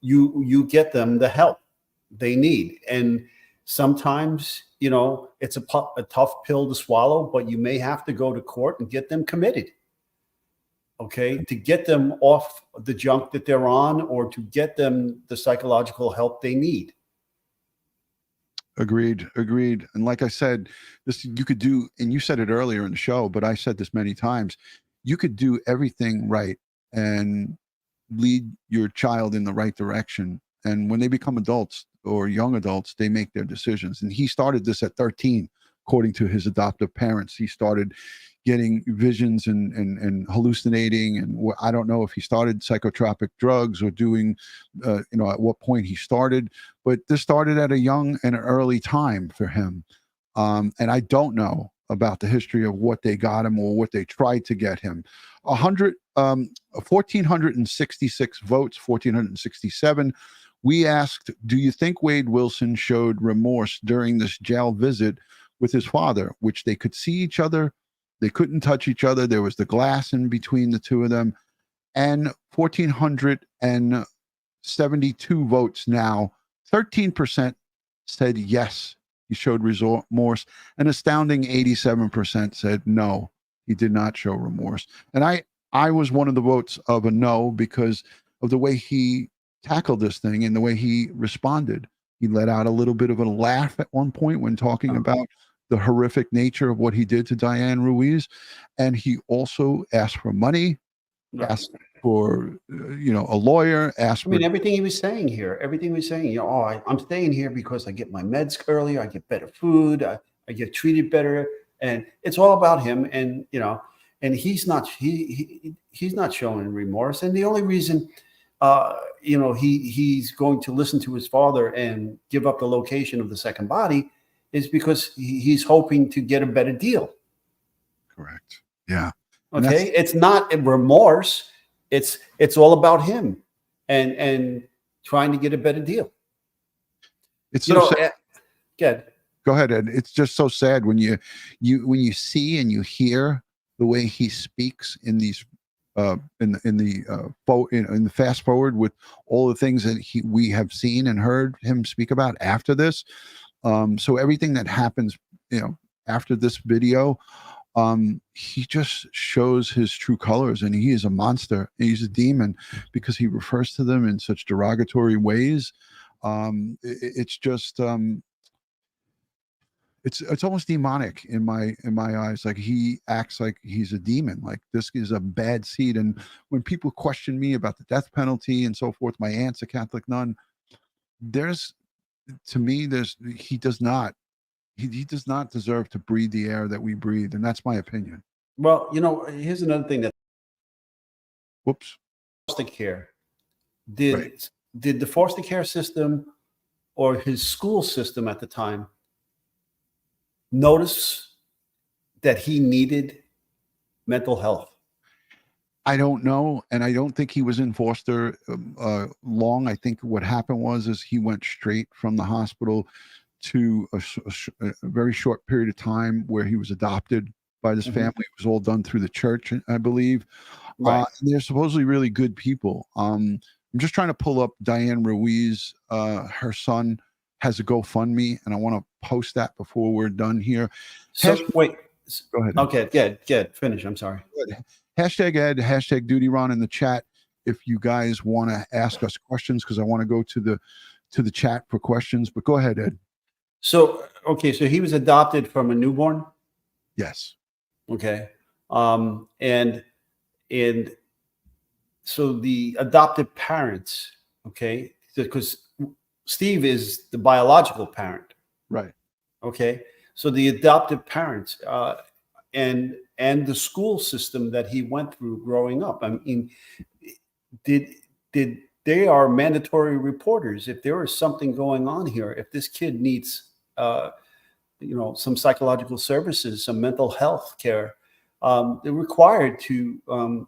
you get them the help they need. And sometimes, it's a tough pill to swallow, but you may have to go to court and get them committed. Okay. To get them off the junk that they're on, or to get them the psychological help they need. Agreed. And like I said, this you could do, and you said it earlier in the show, but I said this many times, you could do everything right and lead your child in the right direction. And when they become adults or young adults, they make their decisions. And he started this at 13, according to his adoptive parents. He started getting visions and hallucinating. And I don't know if he started psychotropic drugs or doing, at what point he started, but this started at a young and early time for him. And I don't know about the history of what they got him or what they tried to get him. 1,466 votes, 1,467. We asked, do you think Wade Wilson showed remorse during this jail visit with his father, which they could see each other? They couldn't touch each other. There was the glass in between the two of them. And 1,472 votes now, 13% said yes, he showed remorse. An astounding 87% said no, he did not show remorse. And I was one of the votes of a no because of the way he tackled this thing and the way he responded. He let out a little bit of a laugh at one point when talking about the horrific nature of what he did to Diane Ruiz. And he also asked for money, asked for, a lawyer, asked for everything he was saying here, I'm staying here because I get my meds earlier, I get better food, I get treated better. And it's all about him. And, and he's not showing remorse. And the only reason, he's going to listen to his father and give up the location of the second body is because he's hoping to get a better deal. Correct. Yeah. Okay. It's not a remorse. It's all about him and trying to get a better deal. It's so sad. Good. Go ahead, Ed. It's just so sad when you see and you hear the way he speaks in these in the fast forward with all the things that we have seen and heard him speak about after this. So everything that happens, after this video, he just shows his true colors, and he is a monster. He's a demon because he refers to them in such derogatory ways. It's just it's almost demonic in my eyes. Like he acts like he's a demon. Like this is a bad seed. And when people question me about the death penalty and so forth, my aunt's a Catholic nun. He does not deserve to breathe the air that we breathe, and that's my opinion. Well, here's another thing that. Whoops. Foster care. Did the foster care system or his school system at the time notice that he needed mental health? I don't know, and I don't think he was in foster long. I think what happened is he went straight from the hospital to a very short period of time where he was adopted by this family. It was all done through the church, I believe. Right. And they're supposedly really good people. I'm just trying to pull up Diane Ruiz. Her son has a GoFundMe, and I want to post that before we're done here. So wait. Go ahead. Okay, good. Finish. I'm sorry. Good. Hashtag Ed, hashtag DutyRon in the chat if you guys want to ask us questions, because I want to go to the chat for questions. But go ahead, Ed. So he was adopted from a newborn? Yes. Okay. And so the adopted parents, okay, because Steve is the biological parent. Right. Okay. So the adopted parents and the school system that he went through growing up, I mean, did they are mandatory reporters. If there is something going on here, if this kid needs some psychological services, some mental health care, they're required to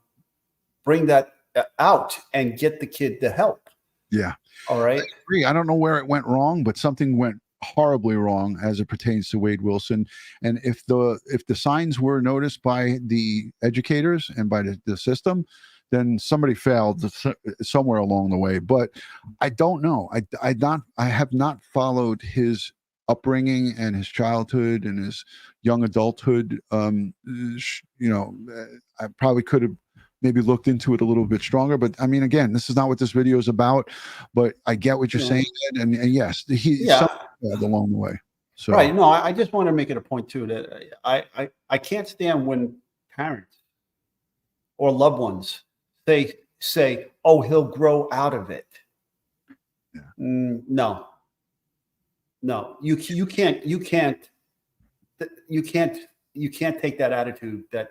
bring that out and get the kid the help. Yeah. All right. I agree. I don't know where it went wrong, but something went horribly wrong as it pertains to Wade Wilson. And if the signs were noticed by the educators and by the system, then somebody failed somewhere along the way. But I don't know. I have not followed his upbringing and his childhood and his young adulthood. I probably could have maybe looked into it a little bit stronger, but I mean, again, this is not what this video is about, but I get what you're saying. And yes, he failed along the way. So, right. No, I just want to make it a point too, that I can't stand when parents or loved ones say, oh, he'll grow out of it. Yeah. No, you can't you can't take that attitude that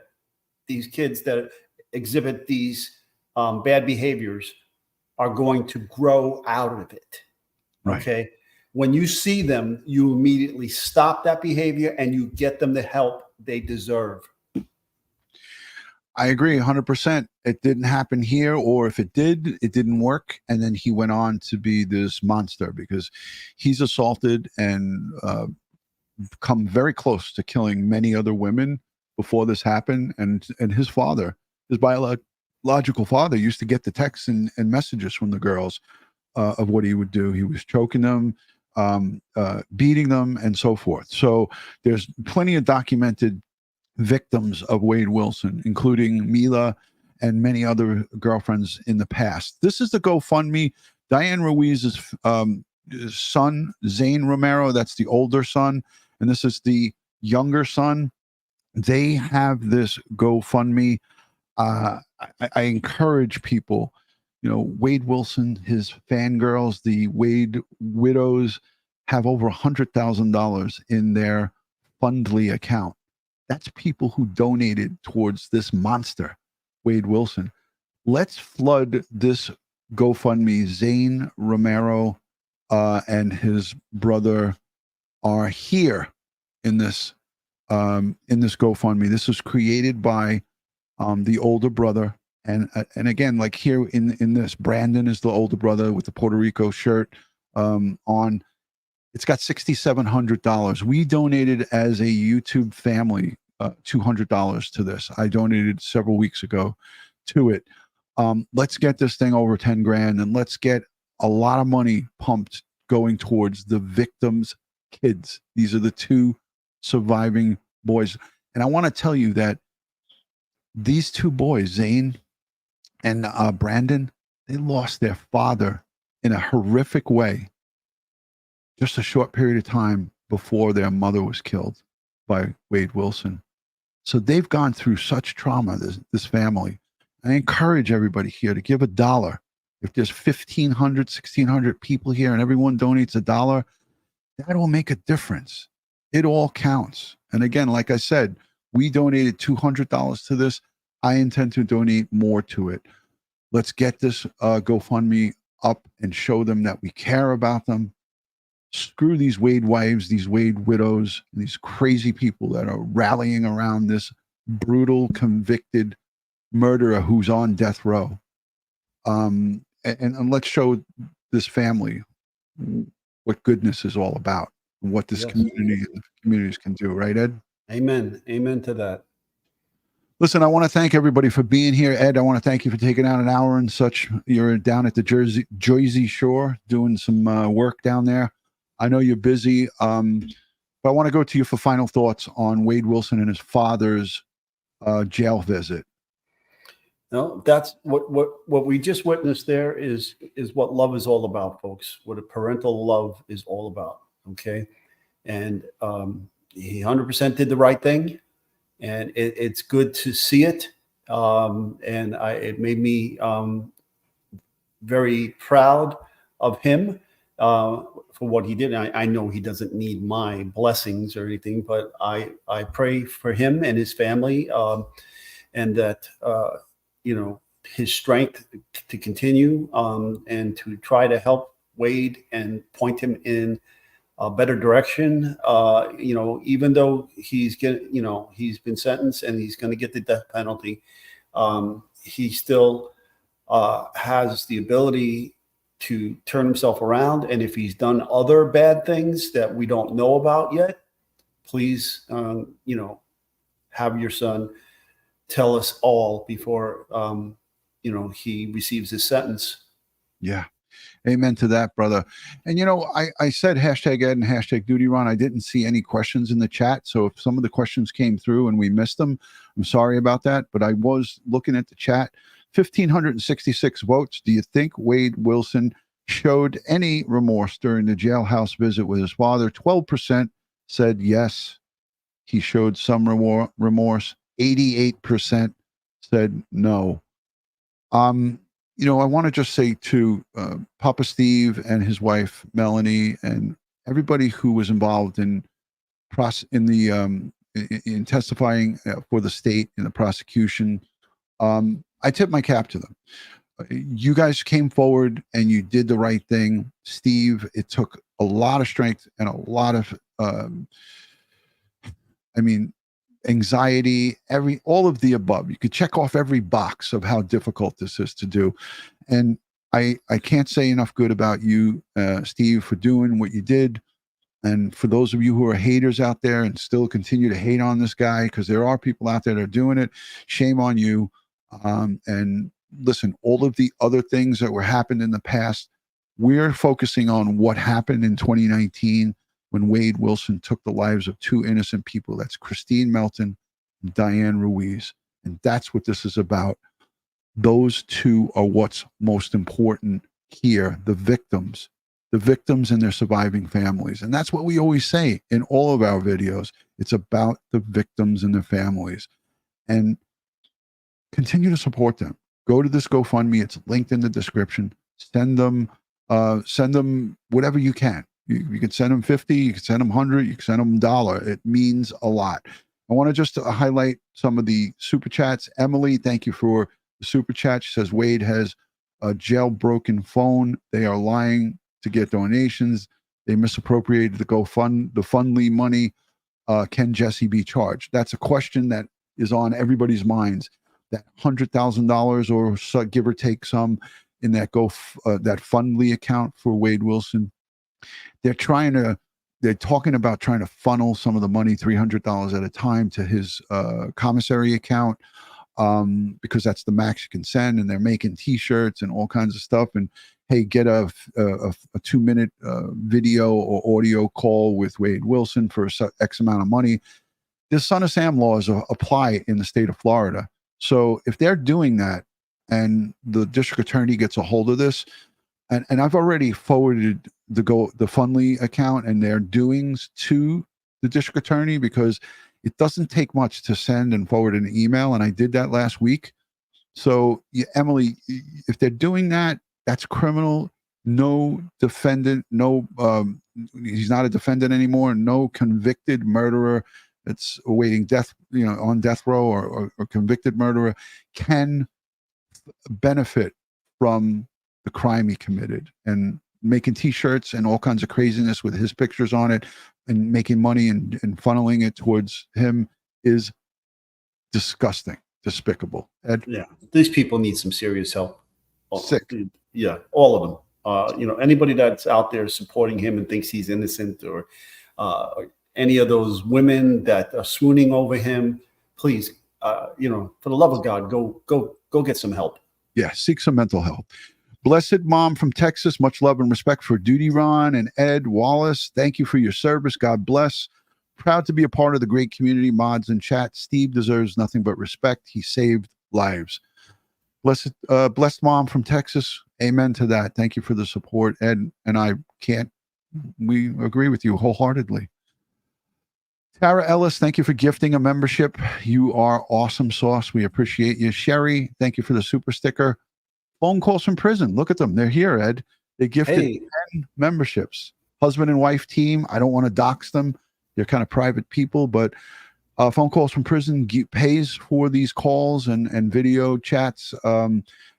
these kids that exhibit these bad behaviors are going to grow out of it. Right. Okay. When you see them, you immediately stop that behavior and you get them the help they deserve. I agree 100%. It didn't happen here, or if it did, it didn't work. And then he went on to be this monster because he's assaulted and come very close to killing many other women before this happened. And his father, his biological father, used to get the texts and messages from the girls of what he would do. He was choking them, beating them, and so forth. So there's plenty of documented victims of Wade Wilson, including Mila and many other girlfriends in the past. This is the GoFundMe. Diane Ruiz's son, Zane Romero, that's the older son, and this is the younger son. They have this GoFundMe. I encourage people, Wade Wilson, his fangirls, the Wade widows have over $100,000 in their Fundly account. That's people who donated towards this monster, Wade Wilson. Let's flood this GoFundMe. Zane Romero and his brother are here in this GoFundMe. This was created by the older brother, and again, like here in this, Brandon is the older brother with the Puerto Rico shirt on. It's got $6,700. We donated as a YouTube family $200 to this. I donated several weeks ago to it. Let's get this thing over 10 grand, and let's get a lot of money pumped going towards the victims' kids. These are the two surviving boys. And I want to tell you that these two boys, Zane and Brandon, they lost their father in a horrific way just a short period of time before their mother was killed by Wade Wilson. So they've gone through such trauma, this family. I encourage everybody here to give $1. If there's 1,500, 1,600 people here and everyone donates $1, that will make a difference. It all counts. And again, like I said, we donated $200 to this. I intend to donate more to it. Let's get this GoFundMe up and show them that we care about them. Screw these Wade wives, these Wade widows, these crazy people that are rallying around this brutal, convicted murderer who's on death row. And let's show this family what goodness is all about, and what this communities can do. Right, Ed? Amen. Amen to that. Listen, I want to thank everybody for being here. Ed, I want to thank you for taking out an hour and such. You're down at the Jersey Shore doing some work down there. I know you're busy, but I want to go to you for final thoughts on Wade Wilson and his father's jail visit. No, that's what we just witnessed there is what love is all about, folks. What a parental love is all about. Okay. And he 100% did the right thing, and it's good to see it. And it made me very proud of him for what he did. I know he doesn't need my blessings or anything, but I pray for him and his family, and that his strength to continue and to try to help Wade and point him in a better direction. Even though he's been sentenced and he's going to get the death penalty, he still has the ability to turn himself around. And if he's done other bad things that we don't know about yet, please, have your son tell us all before, he receives his sentence. Yeah. Amen to that, brother. And, I said hashtag Ed and hashtag DutyRon. I didn't see any questions in the chat. So if some of the questions came through and we missed them, I'm sorry about that. But I was looking at the chat. 1,566 votes. Do you think Wade Wilson showed any remorse during the jailhouse visit with his father? 12% said yes, he showed some remorse. 88% said no. I want to just say to Papa Steve and his wife Melanie and everybody who was involved in the in testifying for the state in the prosecution. I tip my cap to them. You guys came forward and you did the right thing. Steve, it took a lot of strength and a lot of, anxiety, all of the above. You could check off every box of how difficult this is to do. And I can't say enough good about you, Steve, for doing what you did. And for those of you who are haters out there and still continue to hate on this guy, because there are people out there that are doing it, shame on you. And listen, all of the other things that were happened in the past, we're focusing on what happened in 2019 when Wade Wilson took the lives of two innocent people. That's Kristine Melton and Diane Ruiz. And that's what this is about. Those two are what's most important here, the victims and their surviving families. And that's what we always say in all of our videos. It's about the victims and their families. And continue to support them. Go to this GoFundMe. It's linked in the description. Send them whatever you can. You can send them 50, you can send them 100, you can send them $1. It means a lot. I want to just highlight some of the super chats. Emily, thank you for the super chat. She says Wade has a jailbroken phone. They are lying to get donations. They misappropriated the Fundly money. Can Jesse be charged? That's a question that is on everybody's minds. That $100,000 or so, give or take some, in that that Fundly account for Wade Wilson. They're talking about trying to funnel some of the money, $300 at a time, to his commissary account, because that's the max you can send. And they're making T-shirts and all kinds of stuff. And hey, get a 2-minute video or audio call with Wade Wilson for X amount of money. The Son of Sam laws apply in the state of Florida. So if they're doing that and the district attorney gets a hold of this, and I've already forwarded the Fundly account and their doings to the district attorney, because it doesn't take much to send and forward an email. And I did that last week. So Emily, if they're doing that, that's criminal. No defendant, he's not a defendant anymore. No convicted murderer that's awaiting death, on death row or convicted murderer can benefit from the crime he committed. And making T-shirts and all kinds of craziness with his pictures on it and making money and funneling it towards him is disgusting, despicable. Ed? Yeah, these people need some serious help. Sick. Yeah, all of them. Anybody that's out there supporting him and thinks he's innocent, or any of those women that are swooning over him, please, for the love of God, go get some help. Yeah, seek some mental help. Blessed Mom from Texas, much love and respect for DutyRon and Ed Wallace. Thank you for your service. God bless. Proud to be a part of the great community, mods and chat. Steve deserves nothing but respect. He saved lives. Blessed Mom from Texas. Amen to that. Thank you for the support, Ed. And we agree with you wholeheartedly. Tara Ellis, thank you for gifting a membership. You are awesome sauce. We appreciate you. Sherry, thank you for the super sticker. Phone calls from prison. Look at them. They're here, Ed. They gifted 10 memberships. Husband and wife team. I don't want to dox them. They're kind of private people, but phone calls from prison pays for these calls and video chats.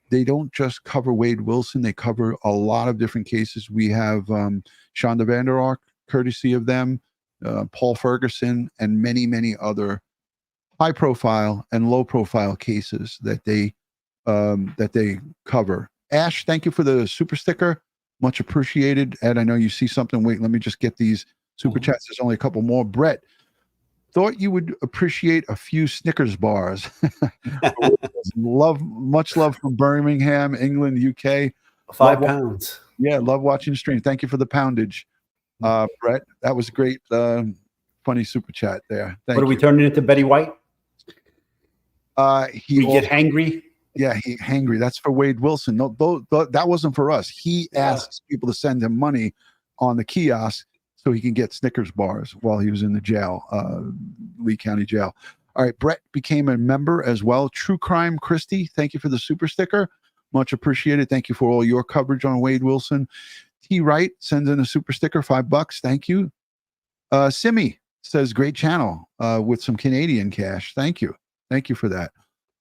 They don't just cover Wade Wilson. They cover a lot of different cases. We have Shonda Vander Ark, courtesy of them, Paul Ferguson, and many, many other high-profile and low-profile cases that they cover. Ash, thank you for the super sticker. Much appreciated. Ed, I know you see something. Wait, let me just get these super chats. There's only a couple more. Brett, thought you would appreciate a few Snickers bars. Much love from Birmingham, England, UK. 5 pounds. Yeah, love watching the stream. Thank you for the poundage, Brett. That was great. Funny super chat there. Thank you. What are we turning into, Betty White? We get hangry. Yeah, hangry. That's for Wade Wilson. No, that wasn't for us. He asks people to send him money on the kiosk so he can get Snickers bars while he was in the jail, Lee County Jail. All right, Brett became a member as well. True Crime Christy, thank you for the super sticker. Much appreciated. Thank you for all your coverage on Wade Wilson. T. Wright sends in a super sticker, $5. Thank you. Simi, says great channel with some Canadian cash. Thank you for that.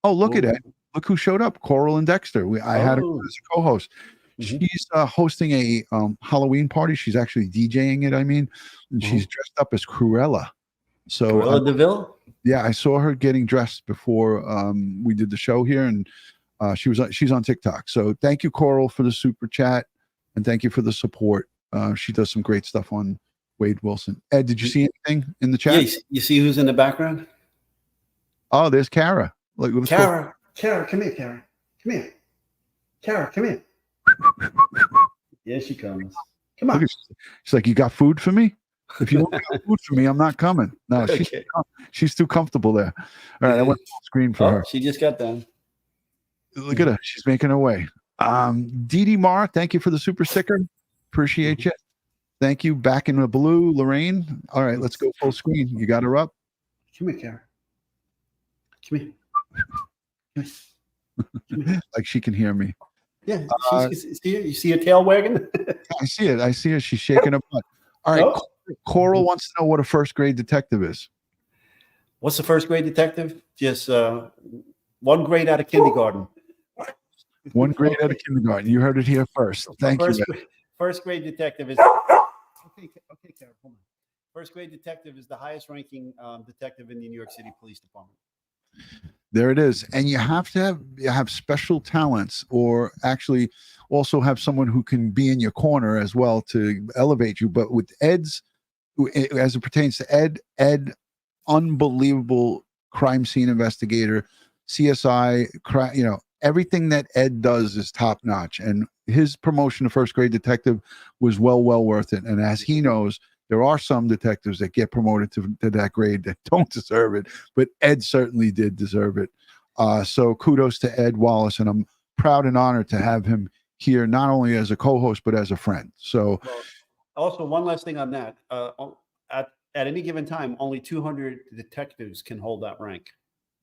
Oh, look at Cool. it. Look who showed up. Coral and Dexter. I had her Oh. as a co-host. Mhm. She's hosting a Halloween party. She's actually DJing it, and she's dressed up as Cruella. So Cruella DeVille? yeah, I saw her getting dressed before we did the show here, and she's on TikTok. So thank you, Coral, for the super chat, and thank you for the support. She does some great stuff on Wade Wilson. Ed, did you see anything in the chat? Yeah, you see who's in the background? Oh, there's Kara. Look, let's go. Kara, come here, Kara. Come here. Kara, come here. Here she comes. Come on. Look, she's like, you got food for me? If you don't got food for me, I'm not coming. No, Okay. she's too comfortable there. All right, I went full screen for her. She just got done. Look at her. She's making her way. Dee Dee Mar, thank you for the super sticker. Appreciate you. Thank you. Back in the blue, Lorraine. All right, let's go full screen. You got her up? Come here, Kara. Come here. Come here. Like she can hear me. Yeah. You see her tail wagging? I see it. I see her. She's shaking her butt. All right. Oh. Coral wants to know what a first grade detective is. What's the first grade detective? Just 1 grade out of kindergarten. 1 grade out of kindergarten. You heard it here first. Thank you. First grade detective is okay, Kara, hold on. First grade detective is the highest ranking detective in the New York City Police Department. There it is. And you have to have special talents, or actually also have someone who can be in your corner as well to elevate you. But with Ed's, as it pertains to Ed, unbelievable crime scene investigator, CSI, everything that Ed does is top notch. And his promotion to first grade detective was well worth it. And as he knows, there are some detectives that get promoted to that grade that don't deserve it, but Ed certainly did deserve it. So kudos to Ed Wallace, and I'm proud and honored to have him here, not only as a co-host, but as a friend. So also, one last thing on that. At any given time, only 200 detectives can hold that rank.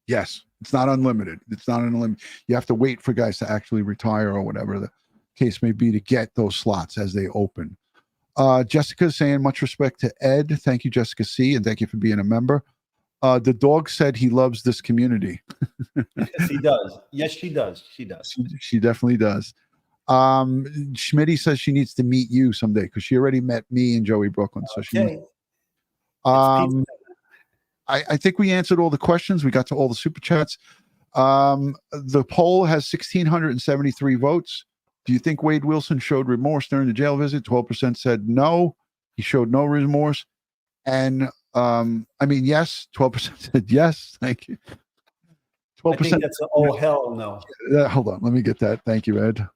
yes, it's not unlimited. It's not unlimited. You have to wait for guys to actually retire or whatever the case may be to get those slots as they open. Jessica's saying much respect to Ed. Thank you, Jessica C, and thank you for being a member. The dog said he loves this community. Yes, he does. Yes, she does. She does. She definitely does. Schmitty says she needs to meet you someday because she already met me and Joey Brooklyn. So Okay. I think we answered all the questions. We got to all the super chats. The poll has 1,673 votes. Do you think Wade Wilson showed remorse during the jail visit? 12% said no. He showed no remorse. And yes. 12% said yes. Thank you. 12%. I think that's hell no. Hold on. Let me get that. Thank you, Ed.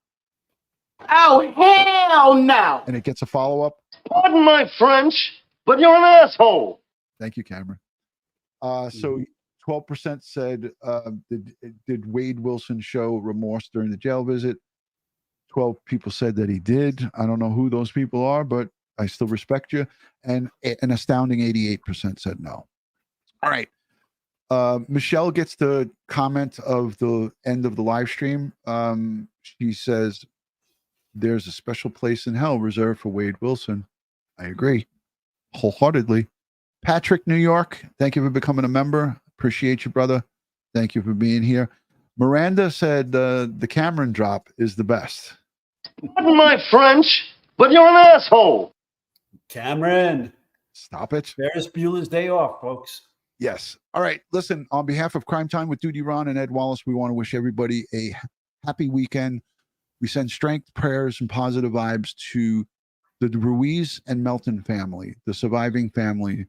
Oh, hell no. And it gets a follow-up. Pardon my French, but you're an asshole. Thank you, Cameron. So 12% said, did Wade Wilson show remorse during the jail visit? 12 people said that he did. I don't know who those people are, but I still respect you. And an astounding 88% said no. All right. Michelle gets the comment of the end of the live stream. She says, there's a special place in hell reserved for Wade Wilson. I agree wholeheartedly. Patrick, New York, thank you for becoming a member. Appreciate you, brother. Thank you for being here. Miranda said the Cameron drop is the best. Pardon my French, but you're an asshole. Cameron. Stop it. Ferris Bueller's Day Off, folks. Yes. All right. Listen, on behalf of Crime Time with DutyRon and Ed Wallace, we want to wish everybody a happy weekend. We send strength, prayers, and positive vibes to the Ruiz and Melton family, the surviving family.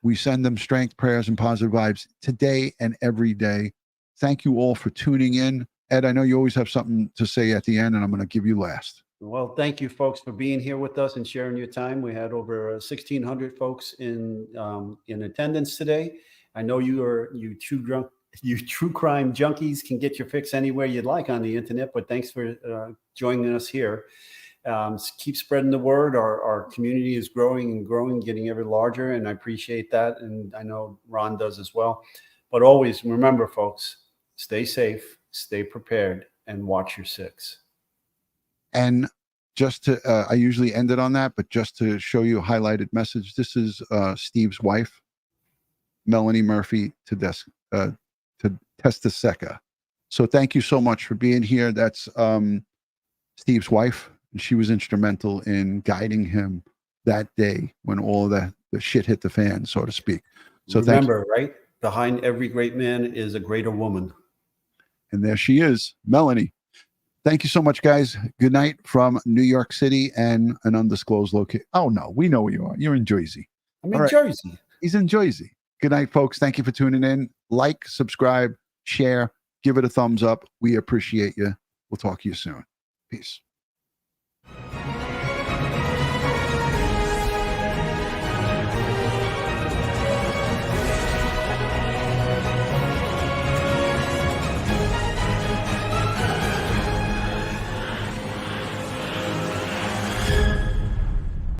We send them strength, prayers, and positive vibes today and every day. Thank you all for tuning in. Ed, I know you always have something to say at the end, and I'm going to give you last. Well, thank you, folks, for being here with us and sharing your time. We had over 1,600 folks in attendance today. I know you true crime junkies can get your fix anywhere you'd like on the internet, but thanks for joining us here. Keep spreading the word. Our community is growing and growing, getting ever larger, and I appreciate that, and I know Ron does as well. But always remember, folks, stay safe, stay prepared, and watch your six. And just to, I usually end it on that, but just to show you a highlighted message, this is Steve's wife. Melanie Murphy to Testasecca. So thank you so much for being here. That's Steve's wife. She was instrumental in guiding him that day when all the shit hit the fan, so to speak. So remember, right? Behind every great man is a greater woman. And there she is, Melanie. Thank you so much, guys. Good night from New York City and an undisclosed location. Oh, no, we know where you are. You're in Jersey. I'm in Jersey. He's in Jersey. Good night, folks. Thank you for tuning in. Like, subscribe, share, give it a thumbs up. We appreciate you. We'll talk to you soon. Peace.